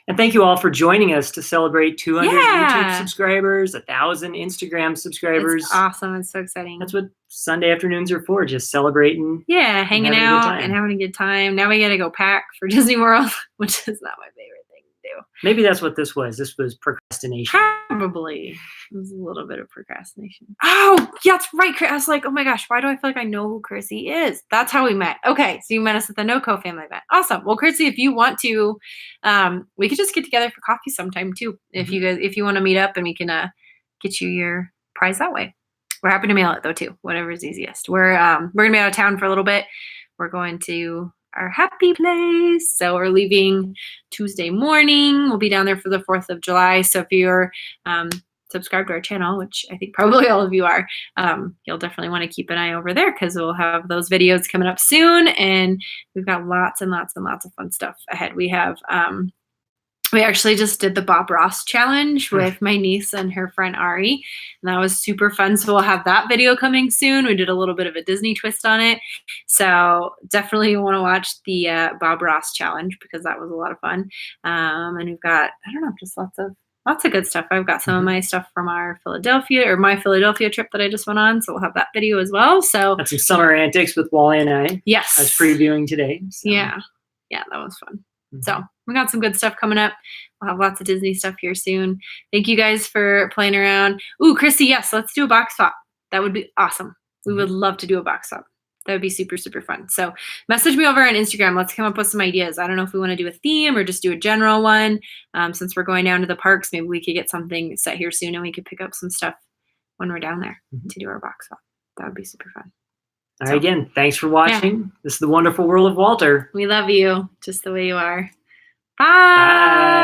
And thank you all for joining us to celebrate 200 Yeah. YouTube subscribers, 1,000 Instagram subscribers. It's awesome. It's so exciting. That's what Sunday afternoons are for, just celebrating. Yeah, hanging having a good out time. and having a good time. Now we got to go pack for Disney World, which is not my favorite thing to do. Maybe that's what this was. This was procrastination. Probably. It was a little bit of procrastination. Oh, yeah, that's right. I was like, oh my gosh, why do I feel like I know who Chrissy is? That's how we met. Okay, so you met us at the NoCo family event. Awesome. Well, Chrissy, if you want to, we could just get together for coffee sometime too. If you guys, if you want to meet up, and we can get you your prize that way. We're happy to mail it though too. Whatever is easiest. We're gonna be out of town for a little bit. We're going to our happy place. So we're leaving Tuesday morning. We'll be down there for the 4th of July. So if you're subscribed to our channel, which I think probably all of you are, you'll definitely want to keep an eye over there because we'll have those videos coming up soon. And we've got lots and lots and lots of fun stuff ahead. We have, we actually just did the Bob Ross challenge with my niece and her friend Ari, and that was super fun. So we'll have that video coming soon. We did a little bit of a Disney twist on it. So definitely want to watch the Bob Ross challenge because that was a lot of fun. And we've got, I don't know, just lots of good stuff. I've got some of my stuff from my Philadelphia trip that I just went on. So we'll have that video as well. So Got some summer antics with Wally and I. yes. I was previewing today. So. Yeah, that was fun. So we got some good stuff coming up. We'll have lots of Disney stuff here soon. Thank you guys for playing around. Ooh, Chrissy, yes, let's do a box swap. That would be awesome. We would love to do a box swap. That would be super, super fun. So message me over on Instagram. Let's come up with some ideas. I don't know if we want to do a theme or just do a general one. Since we're going down to the parks, maybe we could get something set here soon and we could pick up some stuff when we're down there to do our box swap. That would be super fun. All right, again, thanks for watching. Yeah. This is The Wonderful World of Walter. We love you just the way you are. Bye. Bye.